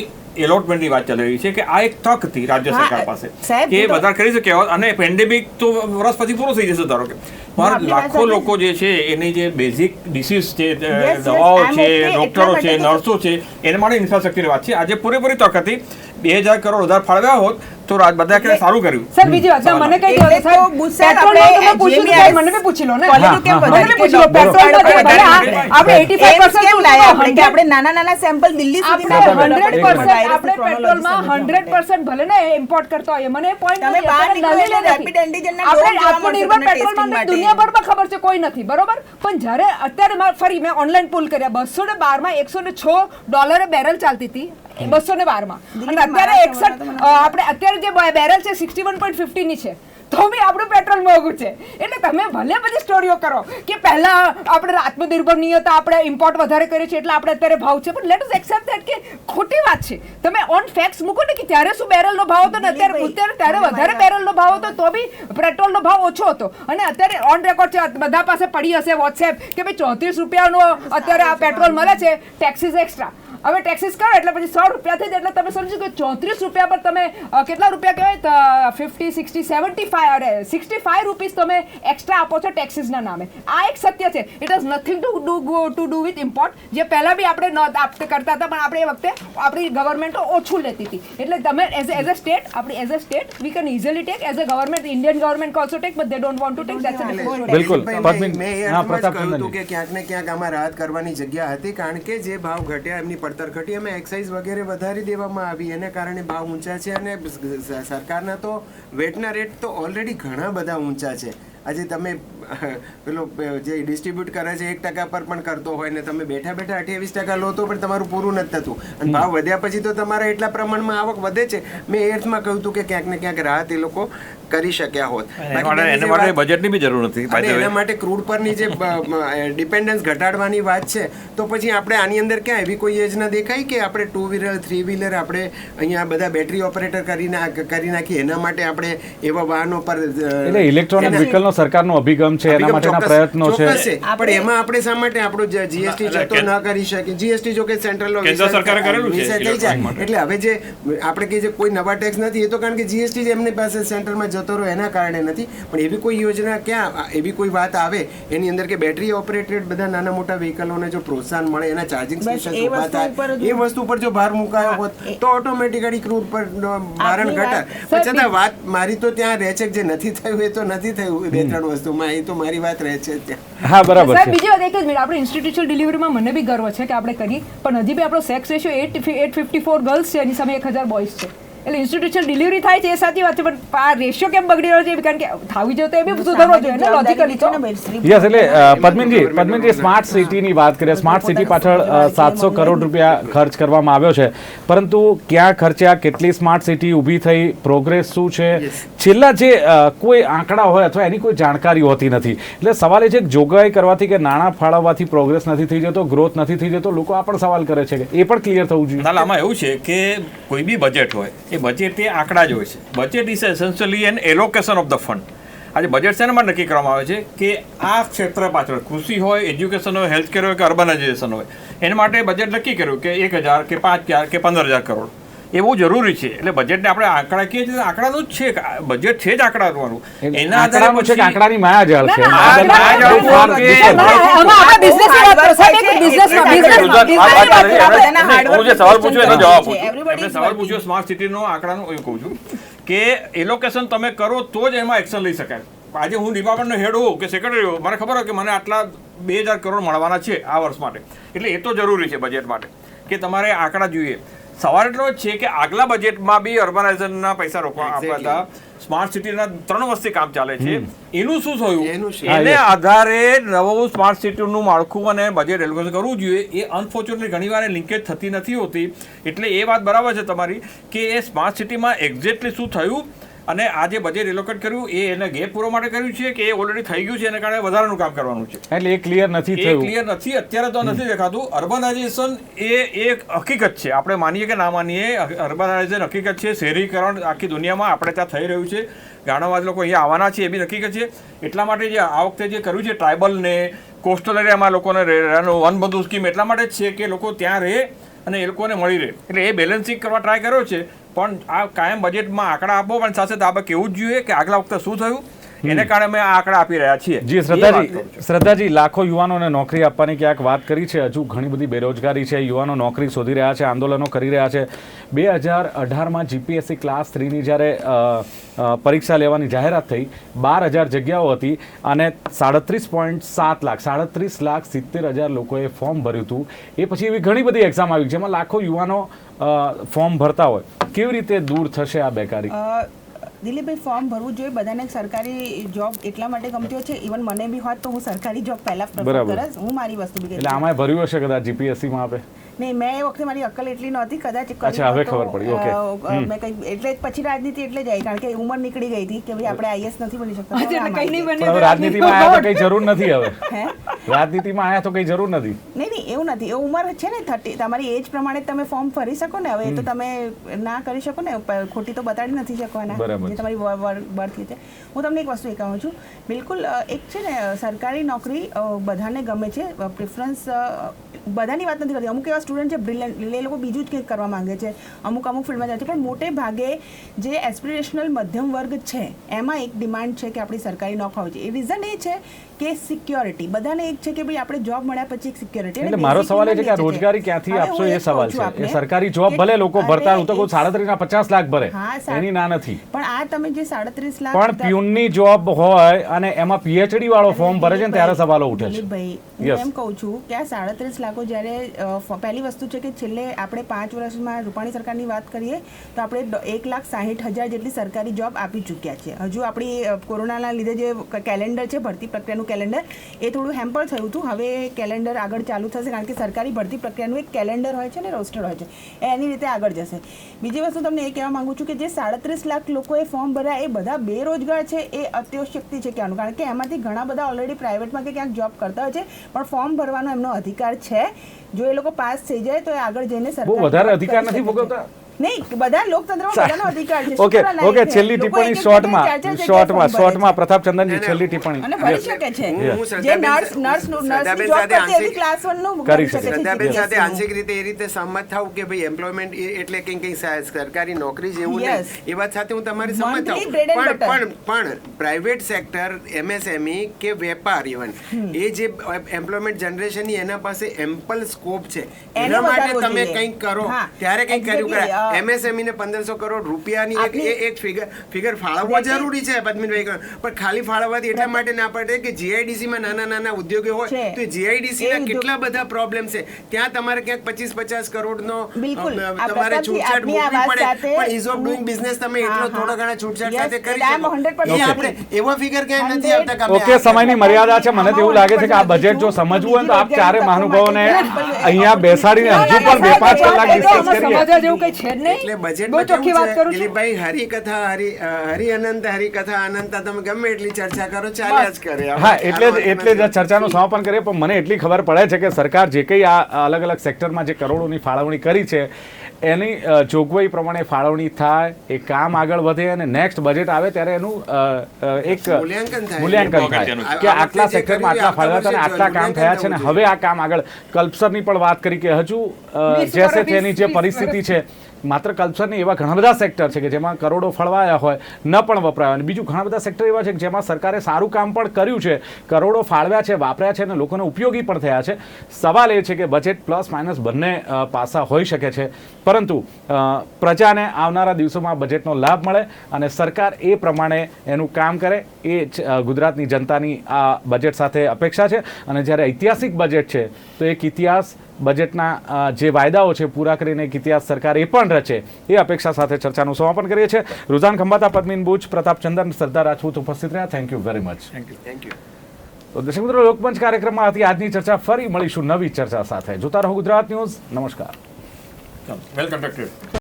S1: એલોટમેન્ટની વાત ચાલી રહી છે કે આ એક તક હતી રાજ્ય સરકાર પાસે કે વધારે કરી શકે. અને પેન્ડેમિક તો વર્ષ પછી પૂરો થઈ જશે ધારો કે, પણ લાખો લોકો જે છે એની જે બેઝિક ડિસીઝ છે, દવાઓ છે, ડોક્ટરો છે, નર્સો છે, એના માટે ઇન્ફ્રાસ્ટ્રક્ચરની વાત છે. આજે પૂરેપૂરી તક હતી. 2,000 કરોડ વધારે ફાળવ્યા હોત તો બધા કે સારું કર્યું.
S3: સર બીજી વાત મને કઈ કહો સાહેબ, પેટ્રોલ પૂછ્યું તો મને બી પૂછી લો ને, મને બી પૂછી લો. પેટ્રોલ આપણે 85% કેમ લાયા આપણે કે આપણે નાના સેમ્પલ દિલ્હી સુધી આપણે પેટ્રોલમાં 100% ભલે ને ઇમ્પોર્ટ કરતા હોઈએ. મને પોઈન્ટ તમે બહાર નીકળો રેપિડ એન્ટિજન ના આપણે આત્મનિર્ભર પેટ્રોલમાં દુનિયાભરમાં ખબર છે કોઈ નથી, બરોબર. પણ જ્યારે અત્યારે ફરી મેં ઓનલાઈન પુલ કર્યા, 212 માં $106 બેરલ ચાલતી હતી, 212 માં, અને અત્યારે 61 આપણે અત્યારે જે બેરલ છે 61.50 ની છે, તો બી આપણું પેટ્રોલ મોંઘું છે. એટલે તમે ભલે બધી સ્ટોરીઓ કરો કે પહેલા આપણે આત્મનિર્ભર નહીં હતા, આપણે ઇમ્પોર્ટ વધારે કરીએ છીએ એટલે આપણે અત્યારે ભાવ છે, પણ લેટ અસ એક્સેપ્ટ ધેટ કે ખોટી વાત છે. તમે ઓન ફેક્ટ્સ મૂકો ને કે ત્યારે શું બેરલનો ભાવ હતો ને અત્યારે ત્યારે વધારે બેરલનો ભાવ હતો તો બી પેટ્રોલનો ભાવ ઓછો હતો. અને અત્યારે ઓન રેકોર્ડ છે, બધા પાસે પડી હશે વોટ્સએપ કે ભાઈ 34 રૂપિયાનો અત્યારે આ પેટ્રોલ મળે છે, ટેક્સીસ એક્સ્ટ્રા. હવે ટેક્સીસ કરો એટલે પછી 100 રૂપિયા થઈ જાય, એટલે તમે સમજો કે 34 રૂપિયા પર તમે કેટલા રૂપિયા કહેવાય, 50, 60, 75 અરે 65 રૂપીસ તમે એક્સ્ટ્રા આપો છો ટેક્સીસના નામે. આ એક સત્ય છે. It has nothing to do with import. જે પહેલા બી આપણે કરતા હતા, પણ આપણે એ વખતે આપણી ગવર્મેન્ટો ઓછું લેતી હતી. એટલે તમે એઝ અ સ્ટેટ, આપણી as a state we can easily take, as a government Indian government also take, but they don't want to take. That's a different.
S2: બિલકુલ.
S4: હા, પ્રતાપ કે ક્યાંક ને ક્યાંક આમાં રાહત કરવાની જગ્યા હતી, કારણ કે જે ભાવ ઘટ્યા એમની પડતર ઘટી, અમે એક્સાઇઝ વગેરે વધારી દેવામાં આવી, એને કારણે ભાવ ઊંચા છે. અને સરકારના તો વેટના રેટ તો ઓલરેડી ઘણા બધા ઊંચા છે. આજે તમે પેલો જે ડિસ્ટ્રીબ્યુટ કરે છે 1% પર પણ કરતો હોય ને તમે બેઠા 28% લો તો પણ તમારું પૂરું નથી થતું, અને ભાવ વધ્યા પછી તો તમારા એટલા પ્રમાણમાં આવક વધે છે. મેં એર્થમાં કહ્યું હતું કે ક્યાંક ને ક્યાંક રાહત એ લોકો કરી શક્યા હોત.
S1: એને માટે બજેટની બી જરૂર નથી.
S4: એના માટે ક્રૂડ પરની જે ડિપેન્ડન્સ ઘટાડવાની વાત છે, તો પછી આપણે આની અંદર ક્યાં એવી કોઈ યોજના દેખાય કે આપણે 2 વ્હીલર 3 વ્હીલર આપણે અહીંયા બધા બેટરી ઓપરેટર કરી નાખીએ? એના માટે આપણે એવા વાહનો પર
S2: એટલે ઇલેક્ટ્રોનિક વ્હીકલનો સરકારનો અભિગમ છે, એના માટેના પ્રયત્નો છે.
S4: પણ એમાં આપણે શા માટે આપણું જીએસટી જતો ન કરી શકીએ? જીએસટી જો કે સેન્ટ્રલ
S1: કેન્દ્ર સરકારે કરેલું છે
S4: થઈ જાય. એટલે હવે જે આપણે કે જે કોઈ નવા ટેક્સ નથી, એ તો કારણ કે જીએસટી એમની પાસે સેન્ટ્રલમાં જતો રહ્યો એના કારણે નથી. પણ એવી કોઈ યોજના ક્યાં, એવી કોઈ વાત આવે એની અંદર કે બેટરી ઓપરેટેડ બધા નાના મોટા વ્હીકલોને જો પ્રોત્સાહન મળે, એના ચાર્જિંગ સ્ટેશન ઊભા થાય, એ વસ્તુ પર જો ભાર મુકાયો હોત તો ઓટોમેટિકલી ક્રૂડ પર ભારણ ઘટાય. પણ છતાં વાત મારી તો ત્યાં રહે છે કે જે નથી થયું એ તો નથી થયું. 2-3 વસ્તુમાં એ તો મારી વાત રહે છે ત્યાં.
S2: હા, બરાબર છે.
S3: બીજી વાત એક જ મિનિટ, આપણે ઇન્સ્ટિટ્યુશનલ ડિલિવરીમાં મને બી ગર્વ છે કે આપણે કરી, પણ હજી બી આપણો સેક્સ રેશિયો 854 ગર્લ્સ છે, એની સામે 1000 બોયઝ છે. એટલે ઇન્સ્ટિટ્યુશનલ ડિલિવરી થાય છે એ સાચી વાત છે, પણ આ રેશિયો કેમ બગડી રહ્યો છે? કારણ કે થવી જોઈએ તો એ બી સુધારવો જોઈએ ને લોજિકલી તો.
S2: યસ, એટલે પદ્મિનજી સ્માર્ટ સિટીની વાત કરીએ. સ્માર્ટ સિટી પાછળ 700 કરોડ રૂપિયા ખર્ચ કરવામાં આવ્યો છે, પરંતુ ક્યાં ખર્ચ્યા, કેટલી સ્માર્ટ સિટી ઊભી થઈ, પ્રોગ્રેસ શું છે, છેલ્લા જે કોઈ આંકડા હોય અથવા એની કોઈ જાણકારી હોતી નથી. એટલે સવાલ એ છે કે જોગવાઈ કરવાથી કે નાણાં ફાળવવાથી પ્રોગ્રેસ નથી થઈ જતો, ગ્રોથ નથી થઈ જતો. લોકો આ પણ સવાલ કરે છે કે એ પણ ક્લિયર થવું જોઈએ.
S1: આમાં એવું છે કે કોઈ બી બજેટ હોય, એ બજેટ એ આંકડા જ હોય છે. Budget is essentially an allocation of the fund. આજે બજેટ શેના માટે નક્કી કરવામાં આવે છે કે આ ક્ષેત્ર પાછળ કૃષિ હોય, એજ્યુકેશન હોય, હેલ્થકેર હોય કે અર્બનાઇઝેશન હોય, એના માટે બજેટ નક્કી કર્યું કે 1,000 કે 5,000 કે 15,000 કરોડ. એ બહુ જરૂરી છે. એટલે બજેટને આપણે આંકડા કહીએ છીએ, આંકડાનું જ છે, બજેટ છે જ આંકડાનું. એના આધારે
S2: આંકડાનું છે કે આંકડાની માયાજાળ છે.
S1: સવાલ પૂછ્યો એનો જવાબ સવાલ પૂછ્યો સ્માર્ટ સિટીનો આંકડાનો એવું કહું છું કે એલોકેશન તમે કરો તો જ એમાં એક્શન લઈ શકાય. આજે હું ડિપાર્ટમેન્ટનો હેડ હોઉં કે સેક્રેટરી હોઉં, મને ખબર હોય કે મને આટલા 2000 કરોડ મળવાના છે આ વર્ષ માટે, એટલે એ તો જરૂરી છે બજેટ માટે કે તમારે આંકડા જોઈએ. સવાલ એટલો જ છે કે આગલા બજેટમાં બી અર્બનાઇઝેશનના પૈસા રોકવા આપ્યા હતા. સ્માર્ટ સિટીના 3 વર્ષથી કામ ચાલે છે, એનું શું થયું? એને આધારે નવું સ્માર્ટ સિટીનું માળખું અને બજેટ એલોકેશન કરવું જોઈએ. એ અનફોર્ચ્યુનેટલી ઘણીવાર લિંકેજ થતી નથી હોતી. એટલે એ વાત બરાબર છે તમારી કે એ સ્માર્ટ સિટીમાં એક્ઝેક્ટલી શું થયું અને આ જે બજેટ એલોકેટ કર્યું એ એને ગેપ પૂરવા માટે કર્યું છે કે એ ઓલરેડી થઈ ગયું છે, એને કારણે વધારાનું કામ કરવાનું છે.
S2: એટલે એ ક્લિયર નથી થયું.
S1: ક્લિયર નથી, અત્યારે તો નથી દેખાતું. અર્બનાઇઝેશન એ એક હકીકત છે, આપણે માનીએ કે ના માનીએ, અર્બનાઇઝેશન હકીકત છે. શહેરીકરણ આખી દુનિયામાં આપણે ત્યાં થઈ રહ્યું છે. ગાણાવાદ લોકો અહીંયા આવવાના છે એ બી હકીકત છે. એટલા માટે જે આ વખતે જે કર્યું છે ટ્રાઇબલ ને કોસ્ટલ એરિયામાં લોકોને રહેવાનું વનબંધુ સ્કીમ એટલા માટે જ છે કે લોકો ત્યાં રહે અને એ લોકોને મળી રહે. એટલે એ બેલેન્સિંગ કરવા ટ્રાય કર્યો છે. પણ આ કાયમ બજેટમાં આંકડા આપો, પણ સાથે આપણે કેવું જ જોઈએ કે આગલા વખતે શું થયું, એને કારણે અમે આ આંકડા આપી રહ્યા છીએ.
S2: જી શ્રદ્ધાજી, લાખો યુવાનોને નોકરી આપવાની ક્યાંક વાત કરી છે, હજુ ઘણી બધી બેરોજગારી છે, યુવાનો નોકરી શોધી રહ્યા છે, આંદોલનો કરી રહ્યા છે. 2018માં જીપીએસસી ક્લાસ 3ની જ્યારે પરીક્ષા લેવાની જાહેરાત થઈ, 12,000 જગ્યાઓ હતી અને 37.7 લાખ 37,70,000 લોકોએ ફોર્મ ભર્યું હતું. એ પછી એવી ઘણી બધી એક્ઝામ આવી જેમાં લાખો યુવાનો ફોર્મ ભરતા હોય. કેવી રીતે દૂર થશે આ બેકારી?
S5: દિલીપભાઈ, ફોર્મ ભરવું જોઈએ. બધાને સરકારી જોબ એટલા માટે ગમતી હોય છે. ઇવન મને બી હોત તો હું સરકારી જોબ પહેલા પ્રેફર કરીશ. હું મારી વસ્તુ બી
S2: એટલે આમાં ભર્યું હશે કદાચ જીપીએસસીમાં આપે?
S5: નહીં, મેં એ વખતે મારી અક્કલ એટલી નહોતી, કદાચ
S2: અચ્છા, હવે ખબર પડી. ઓકે,
S5: મેં કંઈ એટલે પછી રાજનીતિ એટલે જ આવી, કારણ કે ઉંમર નીકળી ગઈ હતી કે ભાઈ આપણે આઈએસ નથી બની શકતા.
S2: રાજનીતિમાં આયા તો કઈ જરૂર નથી. હવે રાજનીતિમાં આયા તો કઈ જરૂર નથી.
S5: નહીં, એવું નથી. એ ઉંમર છે ને 30, તમારી એજ પ્રમાણે તમે ફોર્મ ભરી શકો ને. હવે એ તો તમે ના કરી શકો ને, ખોટી તો બતાડી નથી શકવાના જે તમારી બર્થ છે. હું તમને એક વસ્તુ એ કહું છું, બિલકુલ એક છે ને, સરકારી નોકરી બધાને ગમે છે, પ્રિફરન્સ બધાની વાત નથી કરતી. અમુક એવા સ્ટુડન્ટ છે બ્રિલિયન્ટ, એ લોકો બીજું જ કંઈક કરવા માંગે છે, અમુક ફિલ્ડમાં જાય છે. પણ મોટે ભાગે જે એસ્પિરેશનલ મધ્યમ વર્ગ છે એમાં એક ડિમાન્ડ છે કે આપણી સરકારી નોકરી હોવી જોઈએ. એ રીઝન એ છે કે સિક્યોરિટી. બધાને એક છે કે ભાઈ આપણે જોબ મળ્યા પછી એક સિક્યોરિટી.
S2: એટલે મારો સવાલ એ છે કે રોજગારી ક્યાંથી આપશો એ સવાલ છે. કે સરકારી જોબ ભલે લોકો ભરતા, હું તો કહું 37 ના 50 લાખ ભરે, એની ના નથી.
S5: પણ આ તમે જે 37 લાખ
S2: પણ પ્યુનની જોબ હોય અને એમાં પીએચડી વાળો ફોર્મ ભરે છે ને ત્યારે સવાલો ઉઠે છે.
S5: ભાઈ, હું એમ કહું છું કે આ 37 લાખો જ્યારે પહેલી વસ્તુ છે કે છેલ્લે આપણે 5 વર્ષમાં રૂપાણી સરકારની વાત કરીએ તો આપણે 1,60,000 જેટલી સરકારી જોબ આપી ચૂક્યા છે. હજુ આપણી કોરોનાના લીધે જે કેલેન્ડર છે, ભરતી પ્રક્રિયાનું કેલેન્ડર, એ થોડું હેમ્પર થયું હતું. હવે કેલેન્ડર આગળ ચાલુ થશે, કારણ કે સરકારી ભરતી પ્રક્રિયાનું એક કેલેન્ડર હોય છે ને રોસ્ટર હોય છે, એની રીતે આગળ જશે. બીજી વસ્તુ તમને એ કહેવા માંગુ છું કે જે 37 લાખ લોકોએ ફોર્મ ભર્યા એ બધા બેરોજગાર છે, એ અત્યોશક્તિ છે કહેવાનું. કારણ કે એમાંથી ઘણા બધા ઓલરેડી પ્રાઇવેટમાં કે ક્યાંક જોબ કરતા હોય છે, પણ ફોર્મ ભરવાનો એમનો અધિકાર છે. જો એ લોકો પાસ થઈ જાય તો એ આગળ જઈને
S2: સરકાર વધારે અધિકાર નથી ભોગવતા.
S5: નહીં, બધા લોકતંત્રમાં બધાનો અધિકાર છે.
S2: ઓકે, છેલ્લી ટિપ્પણી શોર્ટમાં પ્રતાપચંદનજી, છેલ્લી ટિપ્પણી.
S5: અને ભરી શકે છે જે નર્સ જોબ કરતી એવી ક્લાસ 1 નું કરી શકે છે.
S4: શ્રદ્ધાબેન સાથે આંશિક રીતે એ રીતે સહમત થાઉં કે ભાઈ એમ્પ્લોયમેન્ટ એટલે કંઈ સરકારી નોકરી જેવું નહીં, એ વાત સાથે હું તમારી સહમત થાઉં. પણ પ્રાઇવેટ સેક્ટર, એમએસએમઈ કે વેપાર, ઇવન એ જે એમ્પ્લોયમેન્ટ જનરેશનની એના પાસે એમ્પલ સ્કોપ છે, એના માટે તમે કંઈક કરો ત્યારે કંઈક કર્યું કરે. એમએસએમઈ ને 1500 કરોડ રૂપિયાની એક ફિગર ફાળવવા જરૂરી છે પદ્મિનભાઈ, પણ ખાલી ફાળવવાથી એટલા માટે ના પડે કે જીઆઈડીસી માં નાના ઉદ્યોગો હોય તો જીઆઈડીસી ના કેટલા બધા પ્રોબ્લેમ છે. ત્યાં તમારે ક્યાંક 25-50 કરોડનો તમારે છૂટછાટ મૂકવી પડે, પણ ઇઝ ઓફ ડુઈંગ બિઝનેસ તમે એટલો થોડો ઘણા છૂટછાટ સાથે કરી શકો. આપણે એવા ફિગર ક્યાંય નથી આવતા.
S2: ઓકે, સમયની મર્યાદા છે. મને તો એવું લાગે છે કે આ બજેટ જો સમજવું હોય તો આપ ચારે મહાનુભાવોને અહીંયા બેસાડીને હજુ પણ 2-5 કલાક ડિસ્કસ કરીએ.
S4: એટલે બજેટમાં કેવું છે દિલીપભાઈ, હરિકથા હરિ અનંત, હરિકથા અનંત, તમે ગમે એટલી ચર્ચા કરો ચાલ્યા જ કરે.
S2: હા, એટલે જ ચર્ચાનું સમાપન કરીએ. પણ મને એટલી ખબર પડે છે કે સરકાર જે કંઈ આ અલગ અલગ સેક્ટરમાં જે કરોડોની ફાળવણી કરી છે એની જોગવાઈ પ્રમાણે ફાળવણી થાય, એ કામ આગળ વધે અને નેક્સ્ટ બજેટ આવે ત્યારે એનું એક મૂલ્યાંકન થાય કે આટલા સેક્ટરમાં આટલા ફાળવ્યા અને આટલા કામ થયા છે ને હવે આ કામ આગળ. કલ્પસરની પણ વાત કરી કે હજુ જેસે તેની જે પરિસ્થિતિ છે માત્ર કલ્ચર નહીં, એવા ઘણા બધા સેક્ટર છે કે જેમાં કરોડો ફળવાયા હોય ન પણ વપરાયા, અને બીજું ઘણા બધા સેક્ટર એવા છે કે જેમાં સરકારે સારું કામ પણ કર્યું છે, કરોડો ફાળવ્યા છે, વાપર્યા છે અને લોકોને ઉપયોગી પણ થયા છે. સવાલ એ છે કે બજેટ પ્લસ માઇનસ બંને પાસા હોઈ શકે છે, પરંતુ પ્રજાને આવનારા દિવસોમાં બજેટનો લાભ મળે અને સરકાર એ પ્રમાણે એનું કામ કરે, એ ગુજરાતની જનતાની આ બજેટ સાથે અપેક્ષા છે. અને જ્યારે ઐતિહાસિક બજેટ છે તો એક ઇતિહાસ બજેટના જે વાયદાઓ છે પૂરા કરીને એક ઇતિહાસ સરકાર એ પણ રચે, એ અપેક્ષા સાથે ચર્ચાનું સમાપન કરીએ છીએ. રુઝાન ખંભાતા, પદ્મિન બુચ, પ્રતાપ ચંદન, સરદાર રાજપૂત ઉપસ્થિત રહ્યા. Thank you very much.
S4: Thank you.
S2: તો દર્શક મિત્રો, લોકમંચ કાર્યક્રમમાં હતી આજની ચર્ચા. ફરી મળીશું નવી ચર્ચા સાથે. જોતા રહો ગુજરાત ન્યૂઝ. નમસ્કાર.
S1: વેલ કન્ડક્ટેડ.